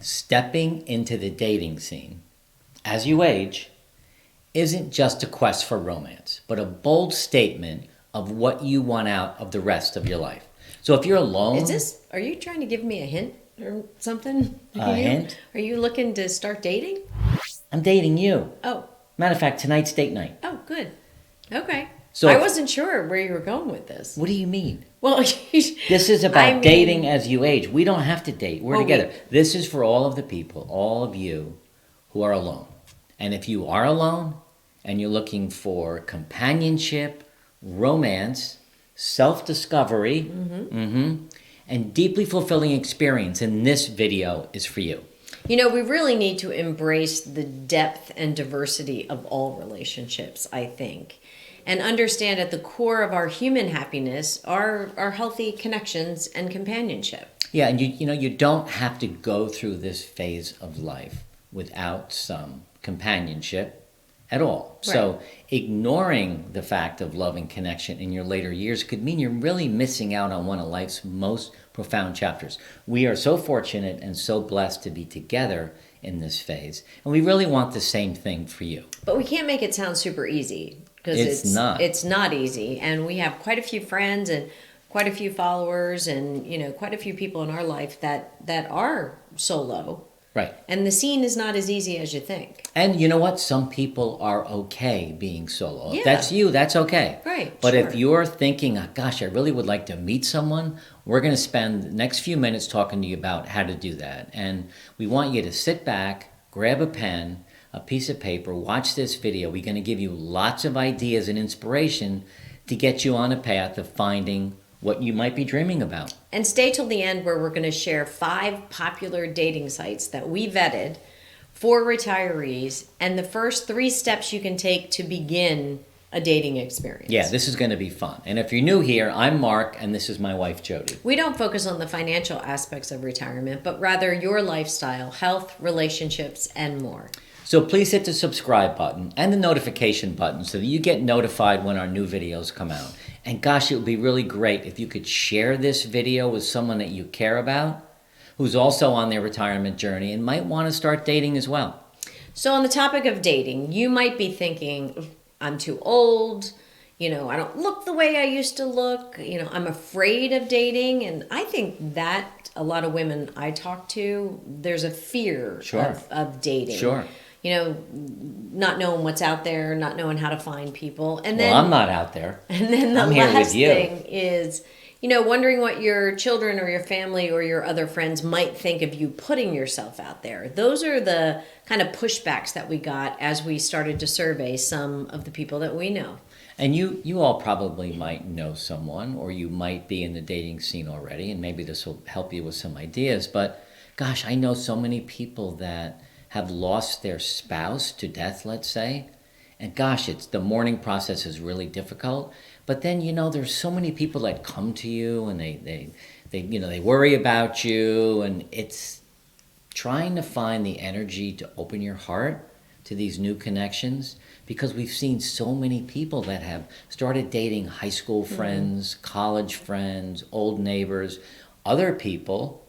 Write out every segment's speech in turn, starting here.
Stepping into the dating scene as you age isn't just a quest for romance, but a bold statement of what you want out of the rest of your life. So if you're alone... Are you trying to give me a hint or something? A hint? Are you looking to start dating? I'm dating you. Oh. Matter of fact, tonight's date night. Oh, good. Okay. So I wasn't sure where you were going with this. What do you mean? Well, this is about dating as you age. We don't have to date. We're together. This is for all of the people, all of you who are alone. And if you are alone and you're looking for companionship, romance, self-discovery, and deeply fulfilling experience, then this video is for you. You know, we really need to embrace the depth and diversity of all relationships, I think. And understand at the core of our human happiness are healthy connections and companionship. Yeah, and you don't have to go through this phase of life without some companionship at all. Right. So ignoring the fact of love and connection in your later years could mean you're really missing out on one of life's most profound chapters. We are so fortunate and so blessed to be together in this phase, and we really want the same thing for you. But we can't make it sound super easy. Because it's not easy, and we have quite a few friends and quite a few followers, and quite a few people in our life that are solo. Right. And the scene is not as easy as you think. And you know what? Some people are okay being solo. Yeah. If that's you, that's okay. Right. But if you're thinking, oh, gosh, I really would like to meet someone, we're going to spend the next few minutes talking to you about how to do that. And we want you to sit back, grab a pen, a piece of paper, watch this video. We're going to give you lots of ideas and inspiration to get you on a path of finding what you might be dreaming about. And stay till the end, where we're going to share 5 popular dating sites that we vetted for retirees and the first 3 steps you can take to begin a dating experience. Yeah, this is going to be fun. And if you're new here, I'm Mark, and this is my wife, Jody. We don't focus on the financial aspects of retirement, but rather your lifestyle, health, relationships, and more. So please hit the subscribe button and the notification button so that you get notified when our new videos come out. And gosh, it would be really great if you could share this video with someone that you care about, who's also on their retirement journey and might want to start dating as well. So on the topic of dating, you might be thinking, I'm too old, I don't look the way I used to look, I'm afraid of dating. And I think that a lot of women I talk to, there's a fear of dating. Sure. Not knowing what's out there, not knowing how to find people. And then, I'm not out there. And then the last thing is, wondering what your children or your family or your other friends might think of you putting yourself out there. Those are the kind of pushbacks that we got as we started to survey some of the people that we know. And you all probably might know someone, or you might be in the dating scene already, and maybe this will help you with some ideas. But gosh, I know so many people that have lost their spouse to death, let's say. And gosh, the mourning process is really difficult. But then, there's so many people that come to you and they worry about you, and it's trying to find the energy to open your heart to these new connections, because we've seen so many people that have started dating high school friends, college friends, old neighbors, other people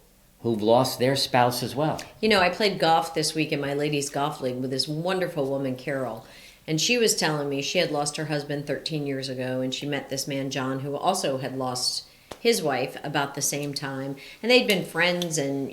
who've lost their spouse as well. I played golf this week in my ladies' golf league with this wonderful woman, Carol. And she was telling me she had lost her husband 13 years ago, and she met this man, John, who also had lost his wife about the same time. And they'd been friends, and,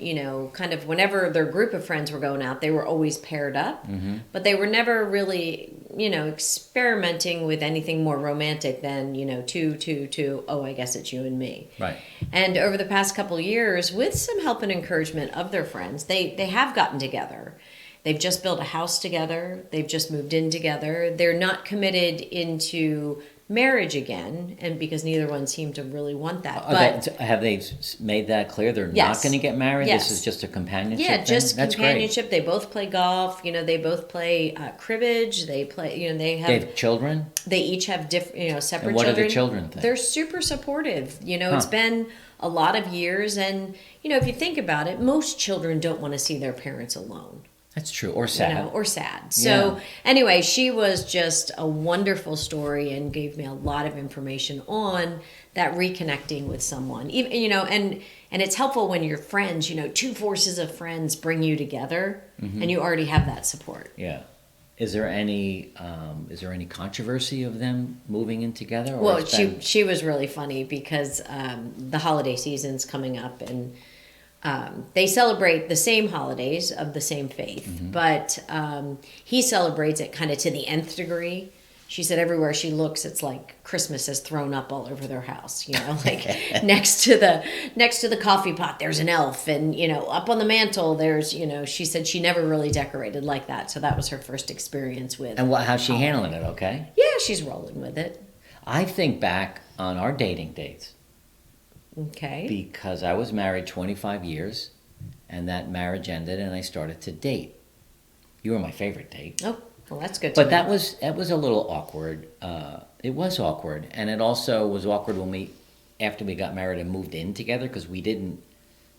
kind of whenever their group of friends were going out, they were always paired up. Mm-hmm. But they were never really, experimenting with anything more romantic than, two, oh, I guess it's you and me. Right. And over the past couple of years, with some help and encouragement of their friends, they have gotten together. They've just built a house together. They've just moved in together. They're not committed into marriage again, and because neither one seemed to really want that. But have they made that clear? They're not going to get married? Yes. This is just a companionship thing? Yeah, just That's companionship. Great. They both play golf. They both play cribbage. They play, they have children? They each have separate children. And what do the children think? They're super supportive. It's been a lot of years, and, if you think about it, most children don't want to see their parents alone. That's true, or sad. Or sad. So anyway, she was just a wonderful story and gave me a lot of information on that reconnecting with someone, even, and it's helpful when your friends, two forces of friends bring you together, and you already have that support. Yeah. Is there any controversy of them moving in together? Or Well, she was really funny because the holiday season's coming up, and they celebrate the same holidays of the same faith, but he celebrates it kind of to the nth degree. She said everywhere she looks, it's like Christmas is thrown up all over their house. Like next to the coffee pot, there's an elf, and up on the mantle, there's She said she never really decorated like that, so that was her first experience with. And how's she handling it? Okay. Yeah, she's rolling with it. I think back on our dating dates. Okay. Because I was married 25 years, and that marriage ended, and I started to date. You were my favorite date. Oh. Well, that's good. But that was a little awkward. It was awkward, and it also was awkward when after we got married and moved in together, because we didn't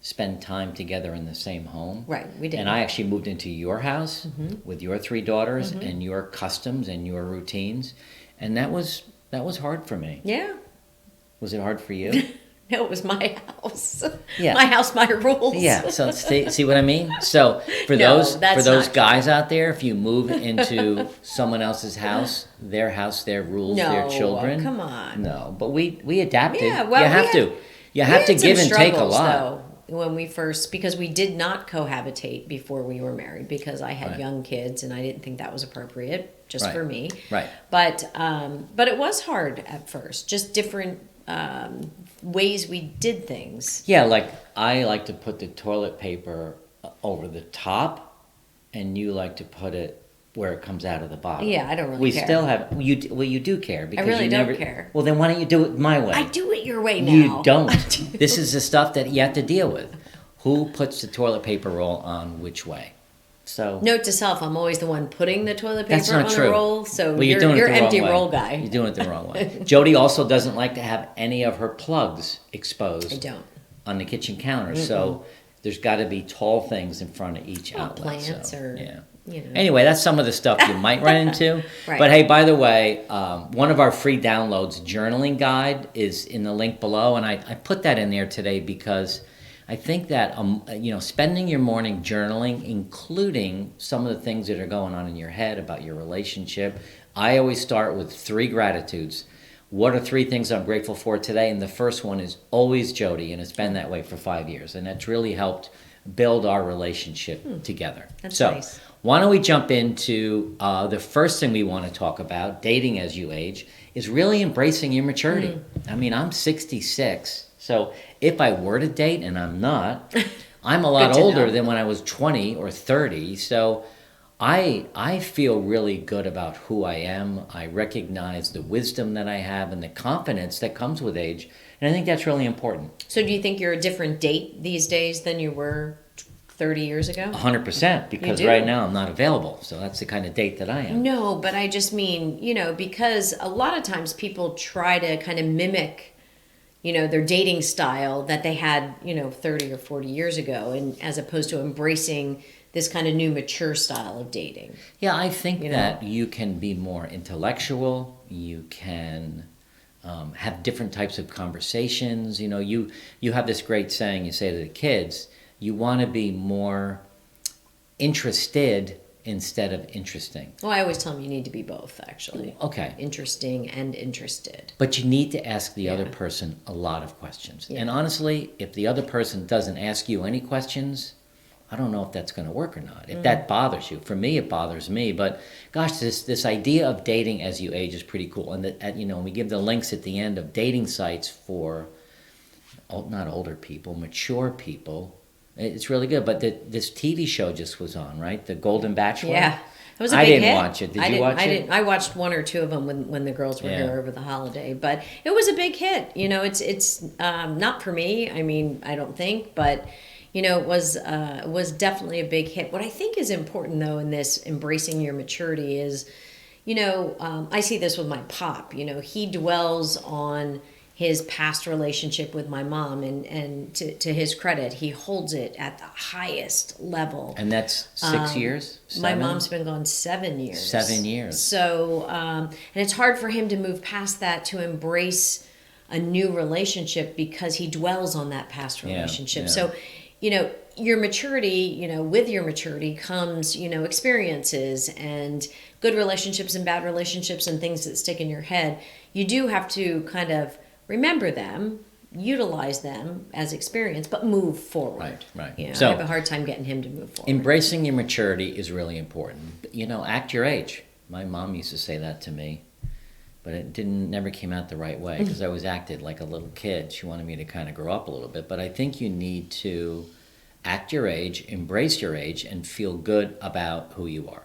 spend time together in the same home. Right, we did. And I actually moved into your house with your 3 daughters and your customs and your routines, and that was hard for me. Yeah. Was it hard for you? No, it was my house. Yeah. My house, my rules. Yeah. So see what I mean? So for those guys out there, if you move into someone else's house, their rules, their children. Come on. No, but we adapted. Yeah, well, you have to give and take a lot. Though, when we first, because we did not cohabitate before we were married, because I had young kids and I didn't think that was appropriate just for me. Right. But it was hard at first, just different ways we did things. Yeah, like I like to put the toilet paper over the top, and you like to put it where it comes out of the bottom. Yeah, I don't really we care. We still have you do care because I really you don't never care. Well, then why don't you do it my way? I do it your way now. You don't. This is the stuff that you have to deal with. Who puts the toilet paper roll on which way? So note to self: I'm always the one putting the toilet paper that's not on true. the roll. So well, you're empty wrong roll way. guy. You're doing it the wrong way. Jody also doesn't like to have any of her plugs exposed. I don't. On the kitchen counter, so there's got to be tall things in front of each outlet. Plants Anyway, that's some of the stuff you might run into. Right. But hey, by the way, one of our free downloads, journaling guide, is in the link below, and I put that in there today because I think that spending your morning journaling, including some of the things that are going on in your head about your relationship. I always start with 3 gratitudes. What are 3 things I'm grateful for today? And the first one is always Jody, and it's been that way for 5 years, and that's really helped build our relationship together. That's so, nice. Why don't we jump into the first thing we want to talk about, dating as you age, is really embracing your maturity. I mean, I'm 66, so if I were to date, and I'm not, I'm a lot older than when I was 20 or 30, so I feel really good about who I am. I recognize the wisdom that I have and the confidence that comes with age, and I think that's really important. So do you think you're a different date these days than you were 30 years ago? 100%, because right now I'm not available, so that's the kind of date that I am. No, but I just mean, because a lot of times people try to kind of mimic, their dating style that they had, 30 or 40 years ago, and as opposed to embracing this kind of new mature style of dating. Yeah, I think that you can be more intellectual. You can have different types of conversations. You have this great saying you say to the kids, you want to be more interested instead of interesting. Well, I always tell them you need to be both, actually. Okay. Interesting and interested. But you need to ask the other person a lot of questions. Yeah. And honestly, if the other person doesn't ask you any questions, I don't know if that's going to work or not. If that bothers you. For me, it bothers me. But gosh, this idea of dating as you age is pretty cool. And we give the links at the end of dating sites for not older people, mature people. It's really good. But this TV show just was on, right? The Golden Bachelor. Yeah. It was a big hit. I didn't watch it. Did you watch it? I watched 1 or 2 of them when the girls were here over the holiday. But it was a big hit. It's not for me. I mean, I don't think. But it was definitely a big hit. What I think is important, though, in this embracing your maturity is, I see this with my pop. He dwells on his past relationship with my mom, and to his credit, he holds it at the highest level. And that's 6 years? 7? My mom's been gone 7 years. 7 years. So, and it's hard for him to move past that, to embrace a new relationship because he dwells on that past Yeah, relationship. yeah. So, your maturity, with your maturity comes, experiences and good relationships and bad relationships and things that stick in your head. You do have to kind of remember them, utilize them as experience, but move forward. Right. I have a hard time getting him to move forward. Embracing your maturity is really important. Act your age. My mom used to say that to me, but it never came out the right way because I always acted like a little kid. She wanted me to kind of grow up a little bit, but I think you need to act your age, embrace your age, and feel good about who you are.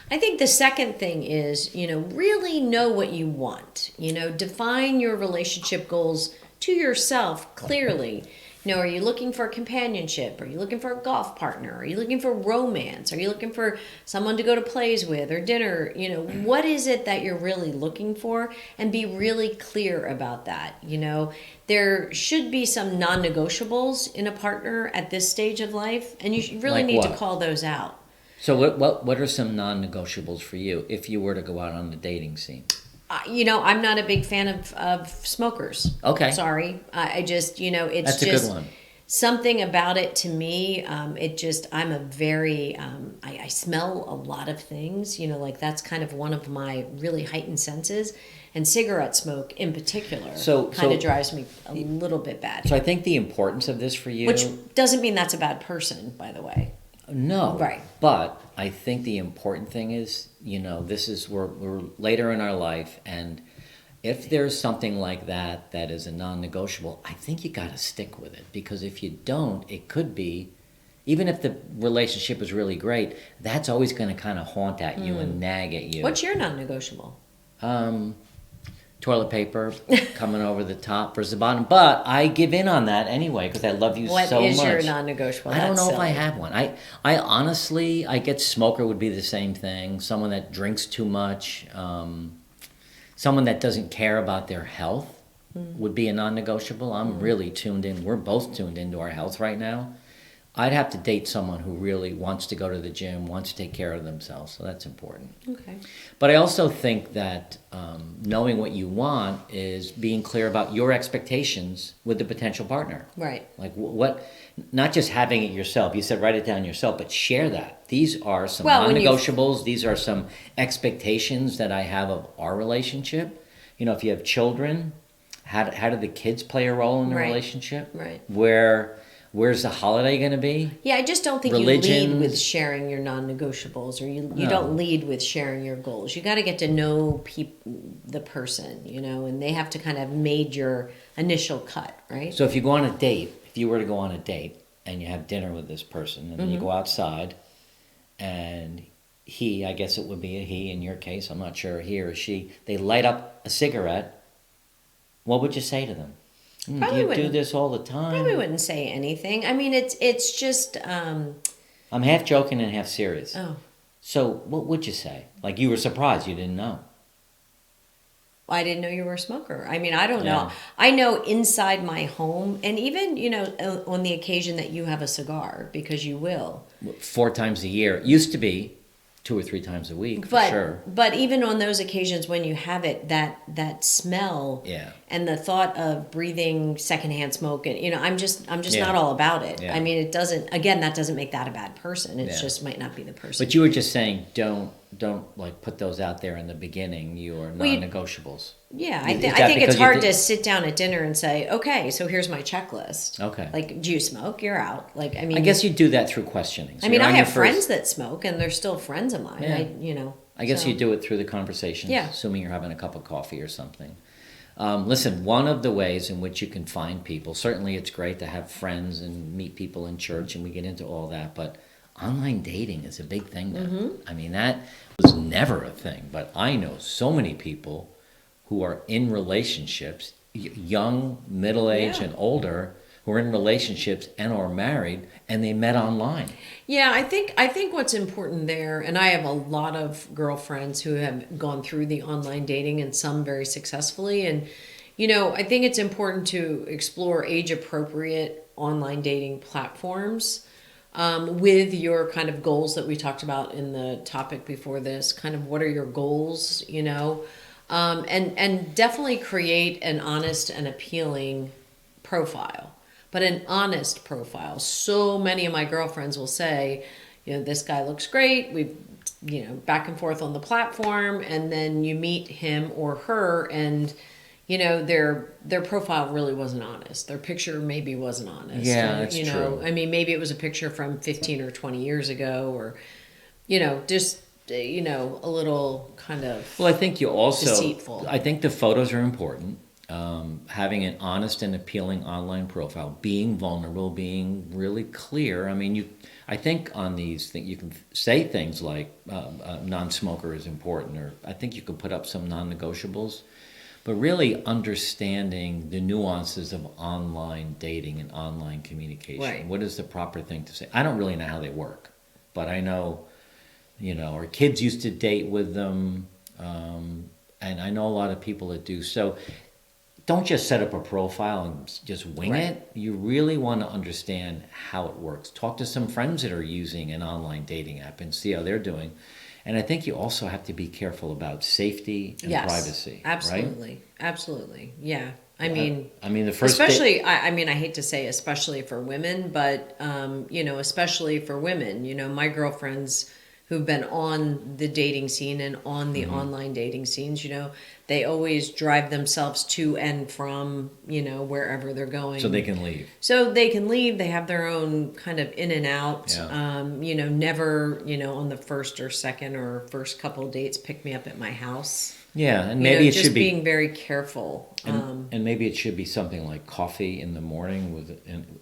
I think the second thing is, really know what you want. Define your relationship goals to yourself clearly. Are you looking for companionship? Are you looking for a golf partner? Are you looking for romance? Are you looking for someone to go to plays with or dinner? What is it that you're really looking for? And be really clear about that. There should be some non-negotiables in a partner at this stage of life, and you really Like need to what? call those out. So what are some non-negotiables for you if you were to go out on the dating scene? I'm not a big fan of smokers. Okay. Sorry. I just, it's That's a just good one. something about it to me. I'm a very, I smell a lot of things, like that's kind of one of my really heightened senses. And cigarette smoke in particular kind of drives me a little bit bad. So I think the importance of this for you... Which doesn't mean that's a bad person, by the way. No. Right. But I think the important thing is, we're later in our life, and if there's something like that is a non-negotiable, I think you got to stick with it, because if you don't, it could be, even if the relationship is really great, that's always going to kind of haunt at you and nag at you. What's your non-negotiable? Toilet paper coming over the top versus the bottom, but I give in on that anyway because I love you so much. What is your non-negotiable? I don't know That's if I silly. have one. I honestly, I get smoker would be the same thing. Someone that drinks too much, someone that doesn't care about their health would be a non-negotiable. I'm really tuned in. We're both tuned into our health right now. I'd have to date someone who really wants to go to the gym, wants to take care of themselves. So that's important. Okay. But I also think that knowing what you want is being clear about your expectations with the potential partner. Right. Like what, not just having it yourself. You said write it down yourself, but share that. These are some non-negotiables. These are some expectations that I have of our relationship. If you have children, how do the kids play a role in the relationship? Right. Where's the holiday going to be? Yeah, I just don't think you lead with sharing your non-negotiables, or you don't lead with sharing your goals. You got to get to know the person, and they have to kind of made your initial cut, right? So if you go on a date, if you were to go on a date and you have dinner with this person, and then you go outside, and I guess it would be a he in your case, I'm not sure, he or she, they light up a cigarette, what would you say to them? Do you do this all the time? Probably wouldn't say anything. I mean, it's just... I'm half joking and half serious. Oh. So what would you say? Like you were surprised you didn't know. I didn't know you were a smoker. I mean, I don't know. I know inside my home, and even, on the occasion that you have a cigar, because you will. 4 times a year. It used to be 2 or 3 times a week, for sure. But even on those occasions when you have it, that smell and the thought of breathing secondhand smoke, and I'm just not all about it. Yeah. I mean, it doesn't. Again, that doesn't make that a bad person. It just might not be the person. But you were just saying, don't like put those out there in the beginning. Your non-negotiables. Yeah, I think it's hard to sit down at dinner and say, okay, so here's my checklist. Okay. Like, do you smoke? You're out. Like, I mean, I guess you do that through questioning. So I mean, I have friends that smoke, and they're still friends of mine. Yeah. I guess you do it through the conversation. Yeah. Assuming you're having a cup of coffee or something. Listen, one of the ways in which you can find people, certainly it's great to have friends and meet people in church, and we get into all that, but online dating is a big thing now. Mm-hmm. I mean, that was never a thing, but I know so many people who are in relationships, young, middle-aged, and older, who are in relationships and are married, and they met online. Yeah, I think what's important there, and I have a lot of girlfriends who have gone through the online dating, and some very successfully, and I think it's important to explore age-appropriate online dating platforms with your kind of goals that we talked about in the topic before this. Kind of what are your goals, And definitely create an honest and appealing profile, but an honest profile. So many of my girlfriends will say, this guy looks great. We've, back and forth on the platform, and then you meet him or her, and their profile really wasn't honest. Their picture maybe wasn't honest. Yeah, that's true. I mean, maybe it was a picture from 15 or 20 years ago, or just a little kind of Well, I think you also, deceitful. I think the photos are important. Having an honest and appealing online profile, being vulnerable, being really clear. I mean, I think on these things you can say things like non-smoker is important, or I think you could put up some non-negotiables. But really understanding the nuances of online dating and online communication. Right. What is the proper thing to say? I don't really know how they work, but I know, our kids used to date with them, and I know a lot of people that do. So don't just set up a profile and just wing Right. it. You really want to understand how it works. Talk to some friends that are using an online dating app and see how they're doing. And I think you also have to be careful about safety and privacy. Absolutely. Right? Absolutely. Yeah. I mean, the first especially, I mean, I hate to say especially for women, but, especially for women, my girlfriends who've been on the dating scene and on the online dating scenes, they always drive themselves to and from, wherever they're going. so they can leave. So they can leave. They have their own kind of in and out. Yeah. Never, on the first or second or first couple of dates, pick me up at my house. Yeah, and maybe it just should be being very careful. and maybe it should be something like coffee in the morning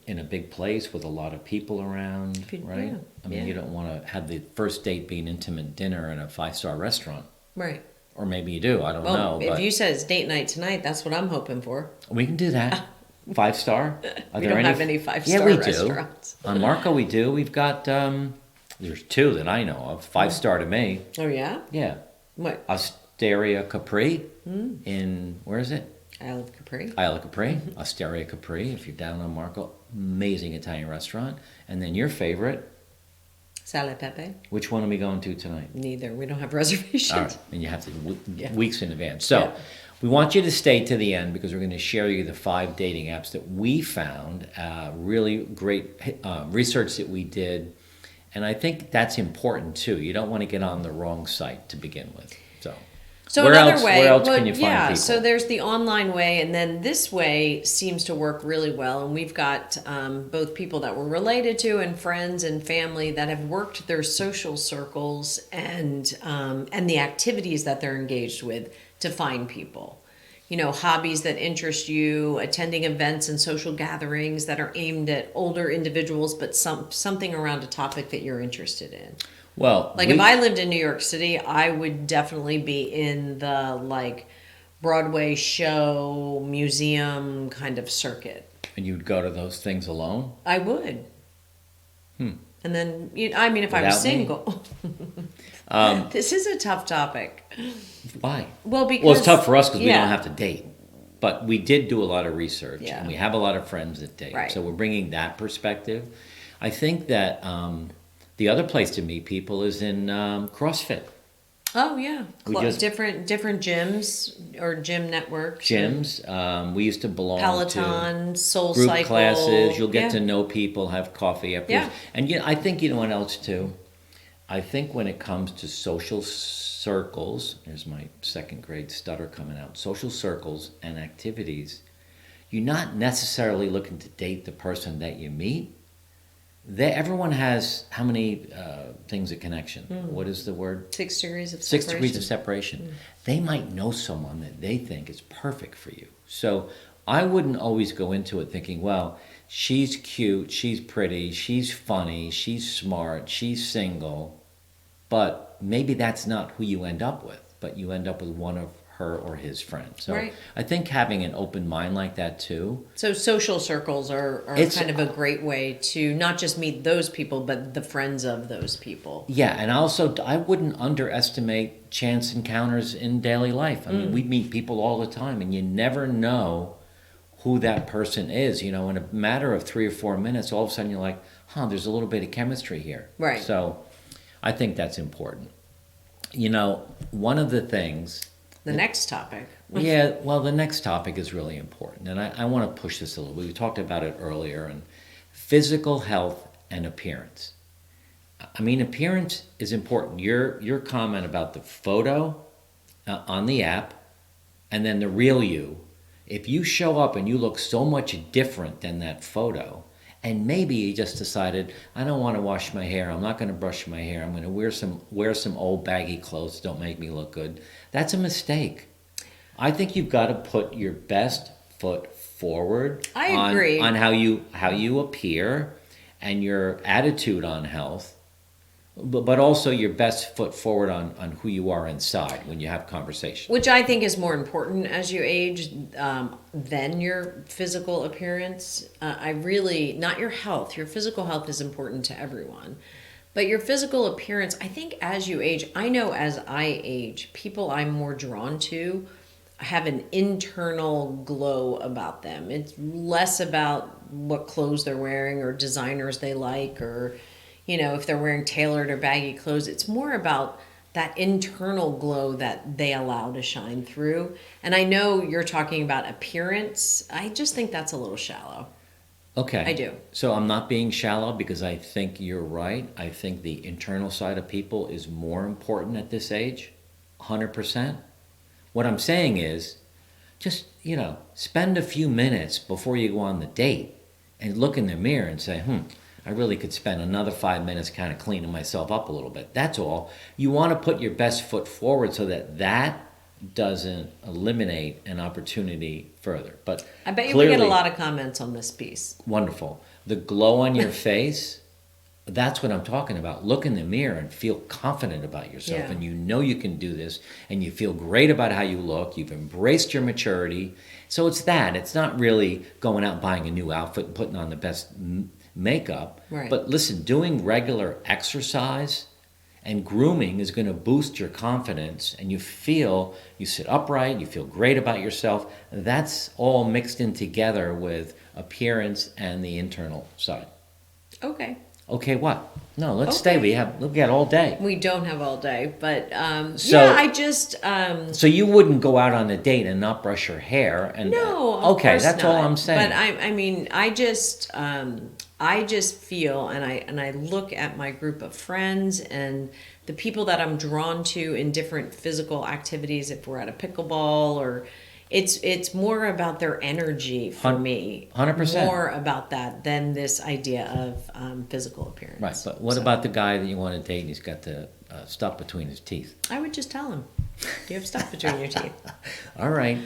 in a big place with a lot of people around, right? Yeah, I mean, yeah. you don't want to have the first date be an intimate dinner in a 5-star restaurant. Right. Or maybe you do, I don't know. If But you said it's date night tonight, that's what I'm hoping for. we can do that. 5-star? Are We there don't have any 5-star Yeah, we restaurants. do. On Marco, we do. We've got, there's 2 that I know of. 5-star to me. Oh, yeah? Yeah. What? Osteria Capri in, where is it? Isle of Capri? Isle of Capri. Osteria Capri, if you're down on Marco. Amazing Italian restaurant. And then your favorite, Sale Pepe? which one are we going to tonight? Neither. We don't have reservations. All right, and you have to Yeah. weeks in advance. So Yeah. we want you to stay to the end because we're going to share you the 5 dating apps that we found, really great research that we did, and I think that's important too. You don't want to get on the wrong site to begin with. So where another else, way, where else can you find people? So there's the online way, and then this way seems to work really well. And we've got both people that we're related to and friends and family that have worked their social circles and the activities that they're engaged with to find people. Hobbies that interest you, attending events and social gatherings that are aimed at older individuals, but something around a topic that you're interested in. Well, If I lived in New York City, I would definitely be in the Broadway show, museum kind of circuit. and you'd go to those things alone? I would. And then, if I was Without me? single. This is a tough topic. Why? Well, It's tough for us because we yeah. don't have to date. But we did do a lot of research, Yeah. and we have a lot of friends that date. Right. So we're bringing that perspective. I think that the other place to meet people is in CrossFit. Oh, yeah. We just- different gyms or gym networks. Gyms. We used to belong to Peloton, Soul group Cycle. classes. You'll get Yeah. to know people, have coffee afterwards. Yeah. And I think you know what else too? I think when it comes to social circles, there's my second grade stutter coming out, social circles and activities, you're not necessarily looking to date the person that you meet. Everyone has how many things of connection? What is the word? 6 degrees of 6 separation. degrees of separation. They might know someone that they think is perfect for you. So I wouldn't always go into it thinking, well, she's cute, she's pretty, she's funny, she's smart, she's single, but maybe that's not who you end up with, but you end up with one of her or his friends. So Right. I think having an open mind like that too. So social circles are kind of a great way to not just meet those people, but the friends of those people. Yeah, and also I wouldn't underestimate chance encounters in daily life. I mean, we meet people all the time, and you never know who that person is. In a matter of 3 or 4 minutes, all of a sudden you're like, there's a little bit of chemistry here. Right. So I think that's important. One of the things the next topic. Yeah, well, the next topic is really important, and I want to push this a little bit. We talked about it earlier, and physical health and appearance. I mean, appearance is important. Your comment about the photo on the app, and then the real you. If you show up and you look so much different than that photo, and maybe you just decided, I don't want to wash my hair. I'm not going to brush my hair. I'm going to wear some old baggy clothes. Don't make me look good. That's a mistake. I think you've got to put your best foot forward. I agree. On how you appear and your attitude on health, but also your best foot forward on who you are inside when you have conversations. Which I think is more important as you age than your physical appearance. Not your health. Your physical health is important to everyone. But your physical appearance, I think as you age, I know as I age, people I'm more drawn to have an internal glow about them. It's less about what clothes they're wearing or designers they like, or if they're wearing tailored or baggy clothes. It's more about that internal glow that they allow to shine through. And I know you're talking about appearance. I just think that's a little shallow. Okay. I do. So I'm not being shallow because I think you're right. I think the internal side of people is more important at this age, 100%. What I'm saying is just, spend a few minutes before you go on the date and look in the mirror and say, I really could spend another 5 minutes kind of cleaning myself up a little bit. That's all. You want to put your best foot forward so that doesn't eliminate an opportunity further. But I bet you we get a lot of comments on this piece. Wonderful. The glow on your face, that's what I'm talking about. Look in the mirror and feel confident about yourself. Yeah. And you can do this. And you feel great about how you look. You've embraced your maturity. So it's that. It's not really going out and buying a new outfit and putting on the best makeup. Right. But listen, doing regular exercise and grooming is going to boost your confidence, and you sit upright, you feel great about yourself. That's all mixed in together with appearance and the internal side. Okay. Okay, what? No, let's Okay. stay. We've got all day. We don't have all day, but So- I just So you wouldn't go out on a date and not brush your hair? And no. Of okay, course that's not. all I'm saying. But I just feel, and I look at my group of friends and the people that I'm drawn to in different physical activities. If we're at a pickleball, or it's more about their energy for me. 100%. More about that than this idea of physical appearance. Right, but what about the guy that you want to date and he's got the stuff between his teeth? I would just tell him, you have stuff between your teeth. All right.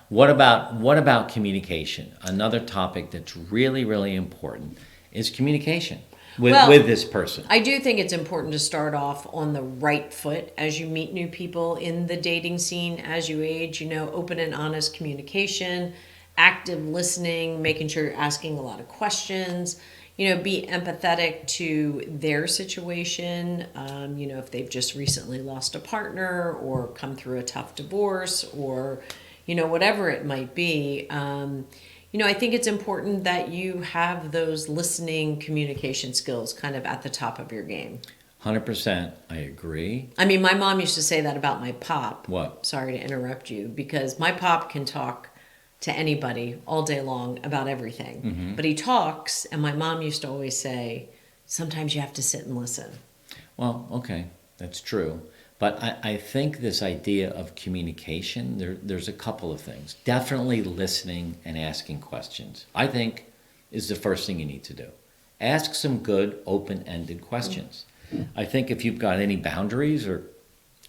What about communication? Another topic that's really, really important is communication with this person. I do think it's important to start off on the right foot as you meet new people in the dating scene as you age. Open and honest communication, active listening, making sure you're asking a lot of questions. Be empathetic to their situation. If they've just recently lost a partner or come through a tough divorce, or whatever it might be. I think it's important that you have those listening communication skills kind of at the top of your game. 100%, I agree. I mean, my mom used to say that about my pop. What? Sorry to interrupt you, because my pop can talk to anybody all day long about everything. Mm-hmm. But he talks, and my mom used to always say, sometimes you have to sit and listen. Well, okay, that's true. But I think this idea of communication, there's a couple of things. Definitely listening and asking questions, I think, is the first thing you need to do. Ask some good, open-ended questions. I think if you've got any boundaries or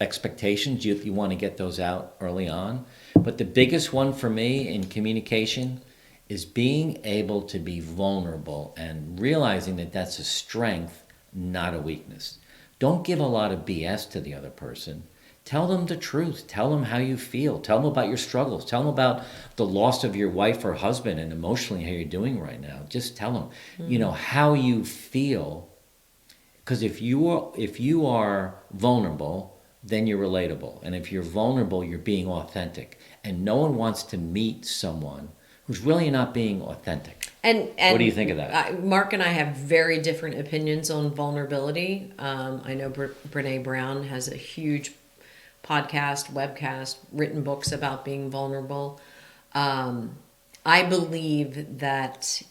expectations, you want to get those out early on. But the biggest one for me in communication is being able to be vulnerable and realizing that that's a strength, not a weakness. Don't give a lot of BS to the other person. Tell them the truth. Tell them how you feel. Tell them about your struggles. Tell them about the loss of your wife or husband and emotionally how you're doing right now. Just tell them, how you feel. Because if you are vulnerable, then you're relatable. And if you're vulnerable, you're being authentic. And no one wants to meet someone who's really not being authentic. And what do you think of that? Mark and I have very different opinions on vulnerability. I know Brene Brown has a huge podcast, webcast, written books about being vulnerable. I believe that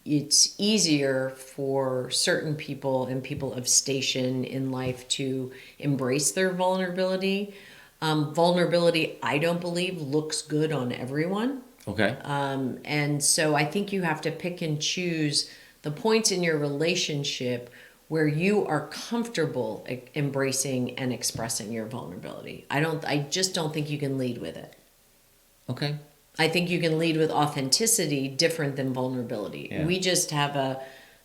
it's easier for certain people and people of station in life to embrace their vulnerability. Vulnerability, I don't believe, looks good on everyone. Okay. And so I think you have to pick and choose the points in your relationship where you are comfortable embracing and expressing your vulnerability. I just don't think you can lead with it. Okay. I think you can lead with authenticity different than vulnerability. Yeah. We just have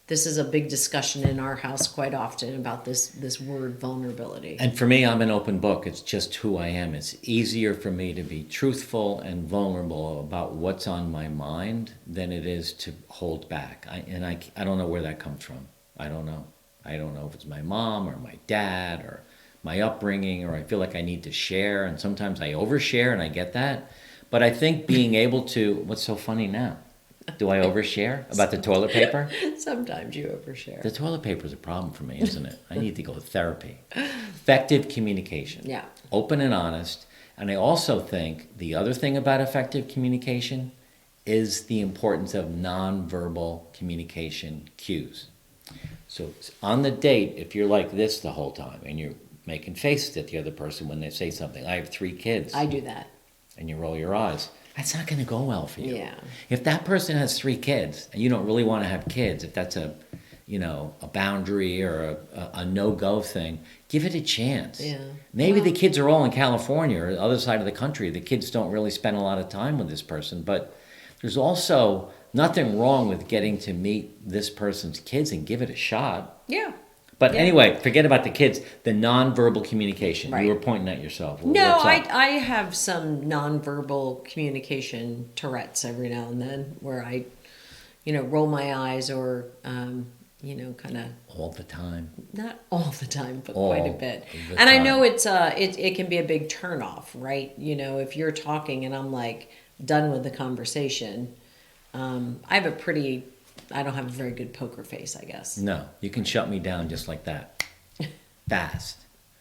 this is a big discussion in our house quite often about this word vulnerability. And for me, I'm an open book. It's just who I am. It's easier for me to be truthful and vulnerable about what's on my mind than it is to hold back. I don't know where that comes from. I don't know. I don't know if it's my mom or my dad or my upbringing, or I feel like I need to share, and sometimes I overshare, and I get that. But I think being able to, what's so funny now? Do I overshare about the toilet paper? Sometimes you overshare. The toilet paper is a problem for me, isn't it? I need to go to therapy. Effective communication. Yeah. Open and honest. And I also think the other thing about effective communication is the importance of nonverbal communication cues. So on the date, if you're like this the whole time and you're making faces at the other person when they say something, I have 3 kids. I do that. And you roll your eyes. That's not going to go well for you. Yeah. If that person has 3 kids and you don't really want to have kids, if that's a boundary or a no-go thing, give it a chance. Yeah. Maybe the kids are all in California or the other side of the country. The kids don't really spend a lot of time with this person, but there's also nothing wrong with getting to meet this person's kids and give it a shot. Yeah. But Yeah. anyway, forget about the kids. The nonverbal communication. Right. You were pointing at yourself. No, What's up? I have some nonverbal communication Tourette's every now and then where I, roll my eyes or, kind of All the time. not all the time, but All quite a bit. the And I time. know it can be a big turnoff, right? If you're talking and I'm like done with the conversation, I don't have a very good poker face, I guess. No, you can shut me down just like that. Fast.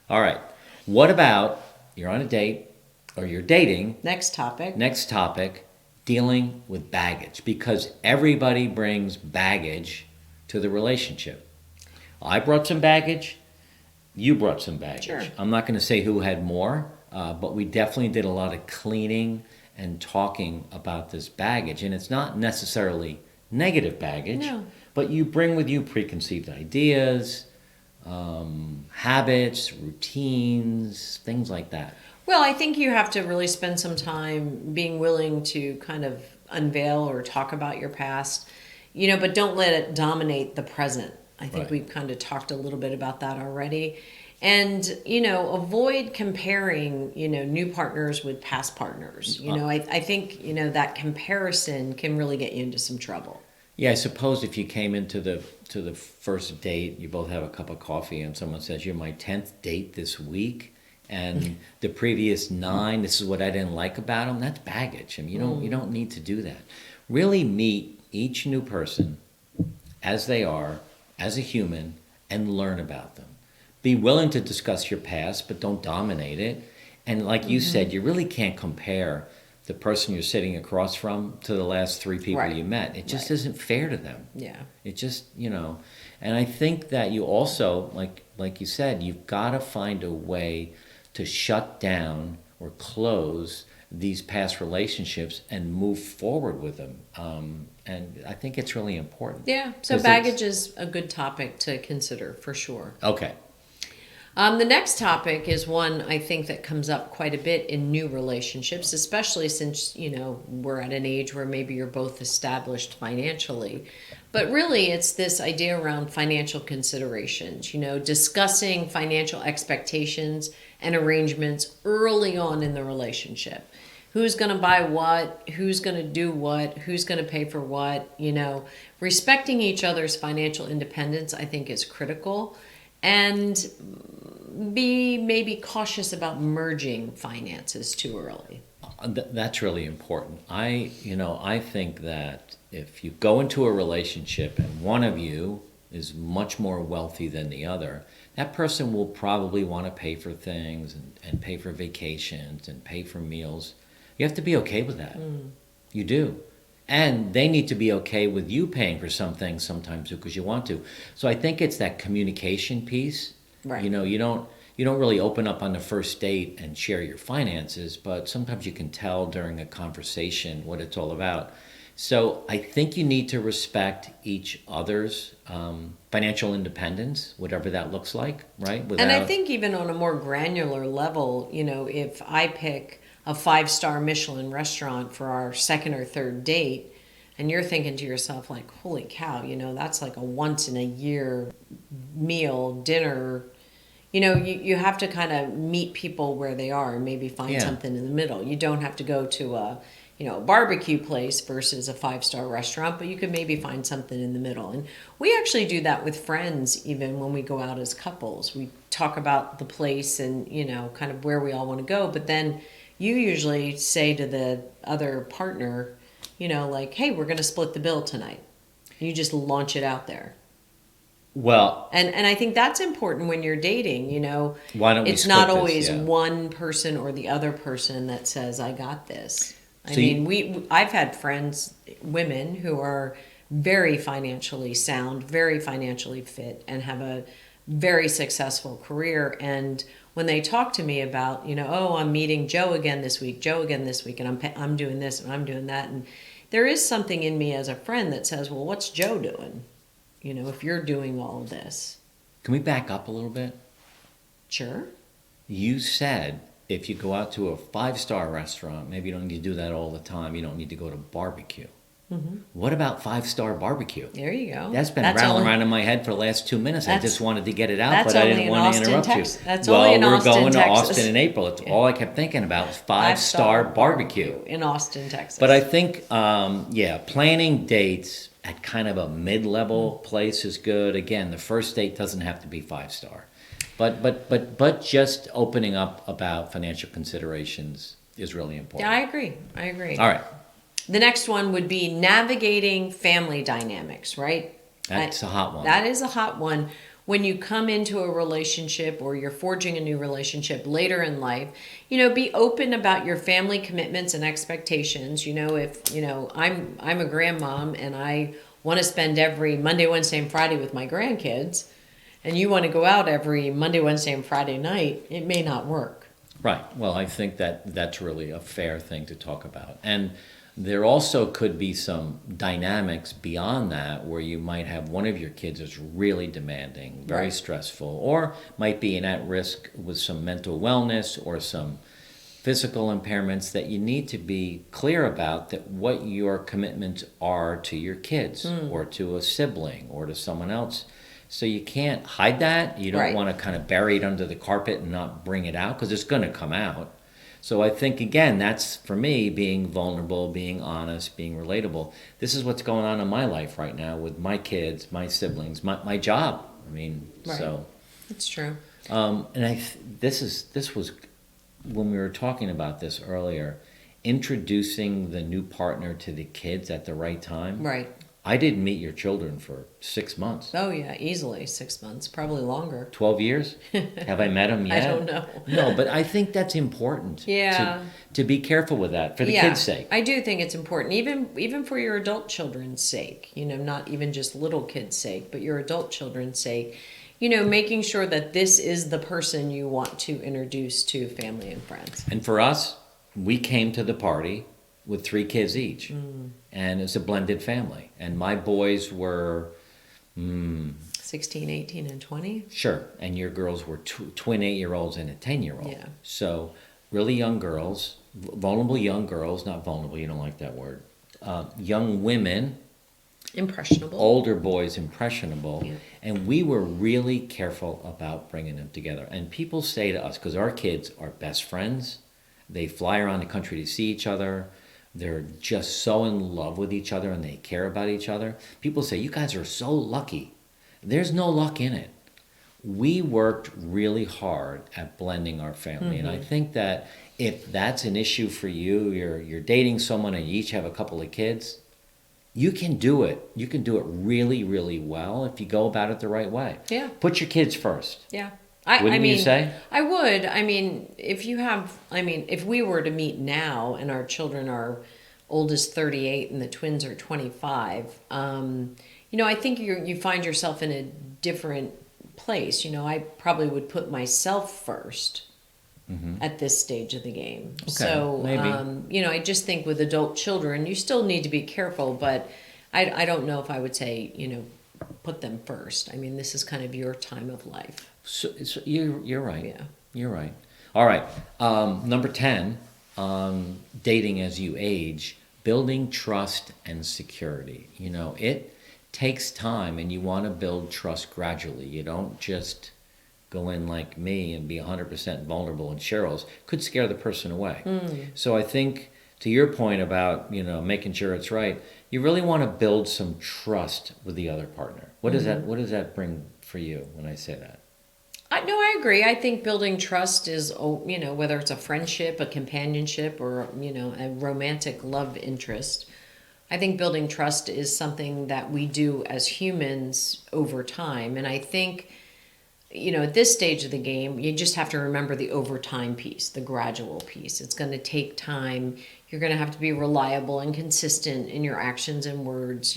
All right. What about you're on a date or you're dating? Next topic. Next topic, dealing with baggage, because everybody brings baggage to the relationship. I brought some baggage. You brought some baggage. Sure. I'm not going to say who had more, but we definitely did a lot of cleaning and talking about this baggage. And it's not necessarily negative baggage, No. but you bring with you preconceived ideas, habits, routines, things like that. Well, I think you have to really spend some time being willing to kind of unveil or talk about your past, but don't let it dominate the present. I think Right. we've kind of talked a little bit about that already. And, avoid comparing, new partners with past partners. I think, that comparison can really get you into some trouble. Yeah, I suppose if you came into the first date, you both have a cup of coffee, and someone says, "You're my 10th date this week, and the previous 9, this is what I didn't like about them." That's baggage. I mean, you don't need to do that. Really meet each new person as they are, as a human, and learn about them. Be willing to discuss your past, but don't dominate it. And like you said, you really can't compare the person you're sitting across from to the last 3 people Right. you met. It just Right. isn't fair to them. Yeah. It just, and I think that you also, like you said, you've got to find a way to shut down or close these past relationships and move forward with them. And I think it's really important. Yeah. So 'Cause baggage is a good topic to consider for sure. Okay. The next topic is one I think that comes up quite a bit in new relationships, especially since, we're at an age where maybe you're both established financially. But really, it's this idea around financial considerations, discussing financial expectations and arrangements early on in the relationship. Who's going to buy what? Who's going to do what? Who's going to pay for what? Respecting each other's financial independence, I think, is critical. And be maybe cautious about merging finances too early. That's really important. I think that if you go into a relationship and one of you is much more wealthy than the other, that person will probably want to pay for things and pay for vacations and pay for meals. You have to be okay with that. You do. And they need to be okay with you paying for some things sometimes too, because you want to. So I think it's that communication piece. Right. You know, you don't really open up on the first date and share your finances, but sometimes you can tell during a conversation what it's all about. So I think you need to respect each other's financial independence, whatever that looks like, right? And I think even on a more granular level, you know, if I pick a 5-star Michelin restaurant for our second or third date, and you're thinking to yourself like, holy cow, you know, that's like a once in a year meal, dinner. You know, you have to kind of meet people where they are and maybe find something in the middle. You don't have to go to a, you know, a barbecue place versus a 5-star restaurant, but you could maybe find something in the middle. And we actually do that with friends even when we go out as couples. We talk about the place and, you know, kind of where we all want to go, but then you usually say to the other partner, you know, like, hey, we're going to split the bill tonight. You just launch it out there. Well, and I think that's important when you're dating, you know. Why don't we it's not split this? always Yeah. one person or the other person that says, I got this. I So mean, I've had friends, women who are very financially sound, very financially fit, and have a very successful career. And when they talk to me about, you know, oh, I'm meeting Joe again this week, and I'm doing this and I'm doing that, and there is something in me as a friend that says, well, what's Joe doing? You know, if you're doing all of this. Can we back up a little bit? Sure. You said if you go out to a 5-star restaurant, maybe you don't need to do that all the time. You don't need to go to barbecue. Mm-hmm. What about 5-star barbecue? There you go. That's been rattling around in my head for the last 2 minutes. I just wanted to get it out, but I didn't want to interrupt you. That's only in Austin, we're going to Texas. Austin in April. It's all I kept thinking about was 5-star barbecue in Austin, Texas. But I think, planning dates at kind of a mid-level place is good. Again, the first date doesn't have to be 5-star. But just opening up about financial considerations is really important. Yeah, I agree. All right. The next one would be navigating family dynamics, right? That's a hot one. That is a hot one. When you come into a relationship or you're forging a new relationship later in life, you know, be open about your family commitments and expectations. You know, if, you know, I'm a grandmom and I want to spend every Monday, Wednesday, and Friday with my grandkids, and you want to go out every Monday, Wednesday, and Friday night, it may not work. Right. Well, I think that's really a fair thing to talk about. And there also could be some dynamics beyond that where you might have one of your kids is really demanding, very stressful, or might be at risk with some mental wellness or some physical impairments that you need to be clear about that what your commitments are to your kids or to a sibling or to someone else. So you can't hide that. You don't want to kind of bury it under the carpet and not bring it out because it's going to come out. So I think, again, that's, for me, being vulnerable, being honest, being relatable. This is what's going on in my life right now with my kids, my siblings, my job. I mean, so. It's true. And this was, when we were talking about this earlier, introducing the new partner to the kids at the right time. Right. I didn't meet your children for 6 months. Oh, yeah, easily 6 months, probably longer. 12 years? Have I met them yet? I don't know. No, but I think that's important. Yeah. To be careful with that for the kids' sake. I do think it's important, even for your adult children's sake, you know, not even just little kids' sake, but your adult children's sake, you know, making sure that this is the person you want to introduce to family and friends. And for us, we came to the party with 3 kids each. And it's a blended family. And my boys were 16, 18, and 20. Sure. And your girls were twin 8-year-olds and a 10-year-old. Yeah. So really young girls, vulnerable young girls, not vulnerable, you don't like that word. Young women. Impressionable. Older boys, impressionable. Yeah. And we were really careful about bringing them together. And people say to us, because our kids are best friends, they fly around the country to see each other. They're just so in love with each other and they care about each other. People say, you guys are so lucky. There's no luck in it. We worked really hard at blending our family. And I think that if that's an issue for you, you're dating someone and you each have a couple of kids, you can do it. You can do it really, really well if you go about it the right way. Yeah. Put your kids first. Yeah. Wouldn't you say? I would. I mean, if we were to meet now and our children are oldest 38 and the twins are 25, I think you find yourself in a different place. I probably would put myself first at this stage of the game. Okay, So, maybe. I just think with adult children, you still need to be careful, but I don't know if I would say, put them first. I mean, this is kind of your time of life. So you're right. Yeah. You're right. All right. Number 10, dating as you age, building trust and security. It takes time, and you want to build trust gradually. You don't just go in like me and be 100% vulnerable, and Cheryl's could scare the person away. So I think, to your point about, making sure it's right, you really want to build some trust with the other partner. What does that bring for you when I say that? No, I agree. I think building trust is, whether it's a friendship, a companionship, or, a romantic love interest. I think building trust is something that we do as humans over time. And I think, at this stage of the game, you just have to remember the over time piece, the gradual piece. It's going to take time. You're going to have to be reliable and consistent in your actions and words,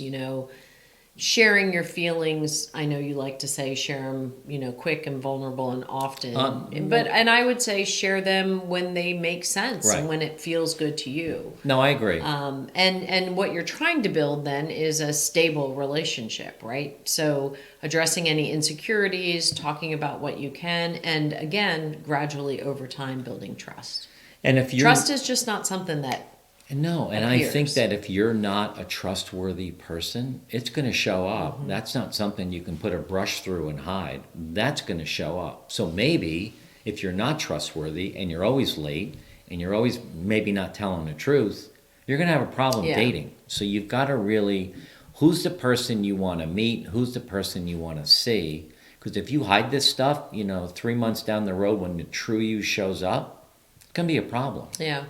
sharing your feelings. I know you like to say share them, quick and vulnerable and often. And I would say share them when they make sense, Right. and when it feels good to you. No, I agree. And what you're trying to build then is a stable relationship, right? So addressing any insecurities, talking about what you can, and again, gradually over time building trust. And if you're Trust is just not something that No, and I appears. think that if you're not a trustworthy person, it's going to show up. That's not something you can put a brush through and hide. That's going to show up. So maybe if you're not trustworthy and you're always late and you're always maybe not telling the truth, you're going to have a problem Yeah. dating. So you've got to really, who's the person you want to meet? Who's the person you want to see? Because if you hide this stuff, 3 months down the road when the true you shows up, it's going to be a problem. Yeah,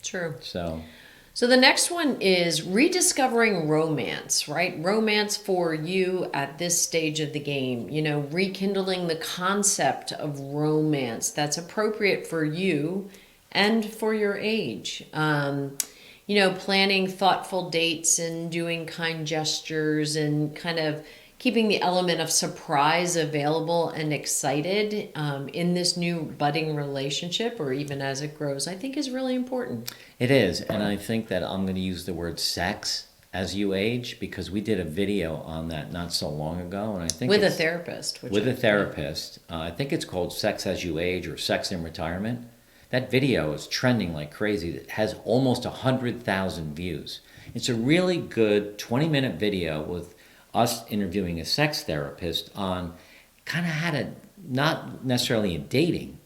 true. So the next one is rediscovering romance, right? Romance for you at this stage of the game. Rekindling the concept of romance that's appropriate for you and for your age. Planning thoughtful dates and doing kind gestures and kind of keeping the element of surprise available and excited in this new budding relationship, or even as it grows, I think is really important. it is, and I think that I'm going to use the word sex as you age, because we did a video on that not so long ago, and I think With a it's- therapist. with a therapist. I think it's called Sex as You Age or Sex in Retirement. That video is trending like crazy. It has almost 100,000 views. It's a really good 20-minute video with us interviewing a sex therapist on kind of how to, not necessarily in dating,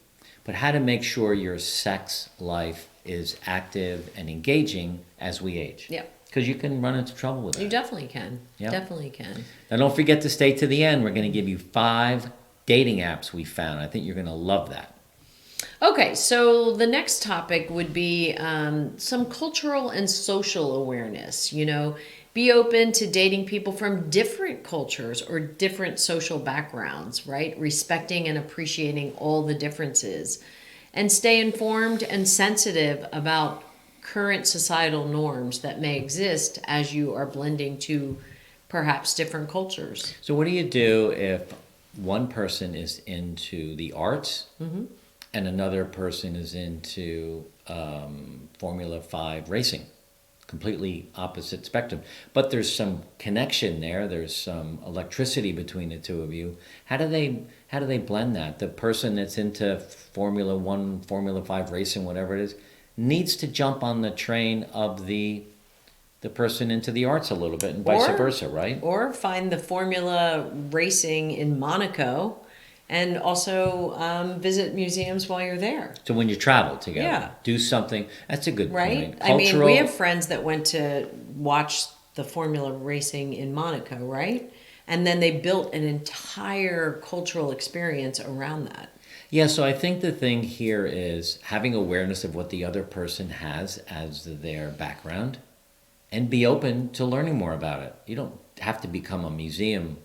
but how to make sure your sex life is active and engaging as we age. Yeah. Because you can run into trouble with You that. definitely can. Yeah. Definitely can. Now, don't forget to stay to the end. We're going to give you 5 dating apps we found. I think you're going to love that. Okay, so the next topic would be some cultural and social awareness. Be open to dating people from different cultures or different social backgrounds, right? Respecting and appreciating all the differences. And stay informed and sensitive about current societal norms that may exist as you are blending to perhaps different cultures. So what do you do if one person is into the arts and another person is into Formula 5 racing? Completely opposite spectrum. But there's some connection there. There's some electricity between the two of you. How do they blend that? The person that's into Formula 1, Formula 5 racing, whatever it is, needs to jump on the train of the person into the arts a little bit, and vice versa, right? Or find the Formula racing in Monaco and also visit museums while you're there. So when you travel together, Yeah. do something. That's a good Right? point. I mean, we have friends that went to watch the Formula racing in Monaco, right? And then they built an entire cultural experience around that. Yeah, so I think the thing here is having awareness of what the other person has as their background and be open to learning more about it. You don't have to become a museum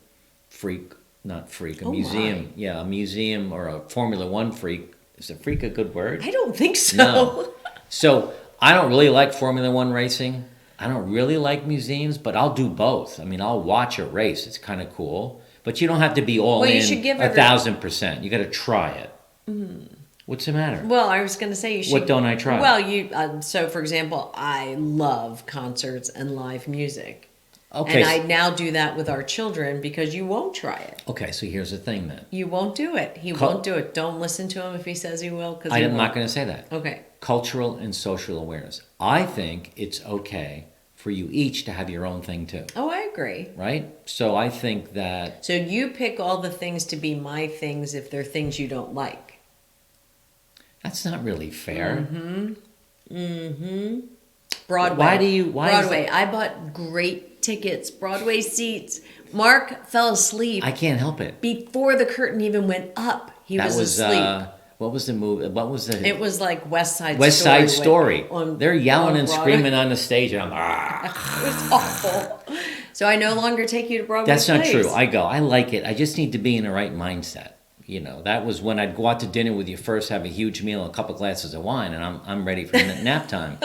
freak, not freak, a Oh, museum. Yeah, a museum or a Formula One freak. Is a freak a good word? I don't think so. No. So I don't really like Formula One racing. I don't really like museums, but I'll do both. I mean, I'll watch a race. It's kind of cool. But you don't have to be all Well, you in should give 1,000%. You got to try it. What's the matter? Well, I was going to say you should. What don't I try? Well, so for example, I love concerts and live music. Okay. And I now do that with our children because you won't try it. Okay, so here's the thing then. You won't do it. He won't do it. Don't listen to him if he says he will. Cause I'm not going to say that. Okay. Cultural and social awareness. I think it's okay for you each to have your own thing too. Oh, I agree. Right? So I think that... So you pick all the things to be my things if they're things you don't like. That's not really fair. Broadway. Why Broadway. I bought great tickets, Broadway seats. Mark fell asleep. I can't help it. Before the curtain even went up. He was asleep. What was the movie? What was the... It was like West Side Story. They're yelling and Broadway. screaming on the stage. And I'm It was awful. So I no longer take you to Broadway. That's not plays. true. I go. I like it. I just need to be in the right mindset. You know, that was when I'd go out to dinner with you first, have a huge meal, a couple glasses of wine, and I'm ready for nap time.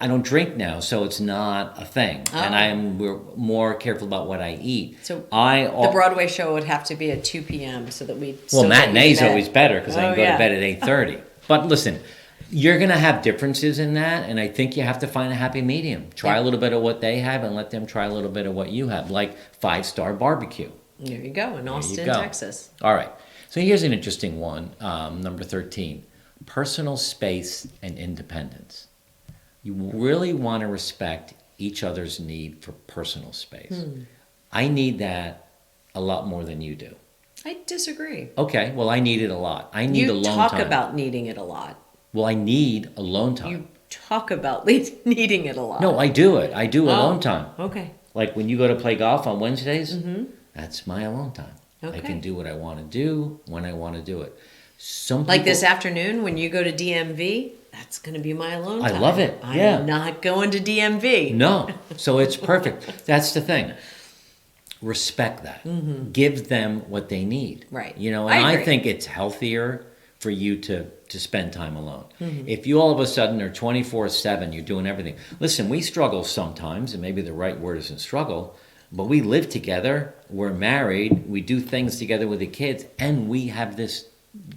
I don't drink now, so it's not a thing, and we're more careful about what I eat. So the Broadway show would have to be at 2 p.m. so that we. Well, matinee's always better because I can go to bed at 8:30. But listen, you're going to have differences in that, and I think you have to find a happy medium. Try a little bit of what they have, and let them try a little bit of what you have, like 5-star barbecue. There you go, in Austin, Texas. All right. So here's an interesting one, number 13, personal space and independence. You really want to respect each other's need for personal space. I need that a lot more than you do. I disagree. Okay, well, I need it a lot. I need alone time. You talk about needing it a lot. Well, I need alone time. You talk about needing it a lot. No, I do it. I do alone time. Okay. Like when you go to play golf on Wednesdays, that's my alone time. Okay. I can do what I want to do when I want to do it. Like this afternoon when you go to DMV, that's going to be my alone time. I love it. I'm not going to DMV. No. So it's perfect. That's the thing. Respect that. Give them what they need. Right. You know, and I think it's healthier for you to spend time alone. If you all of a sudden are 24/7, you're doing everything. Listen, we struggle sometimes, and maybe the right word isn't struggle, but we live together, we're married, we do things together with the kids, and we have this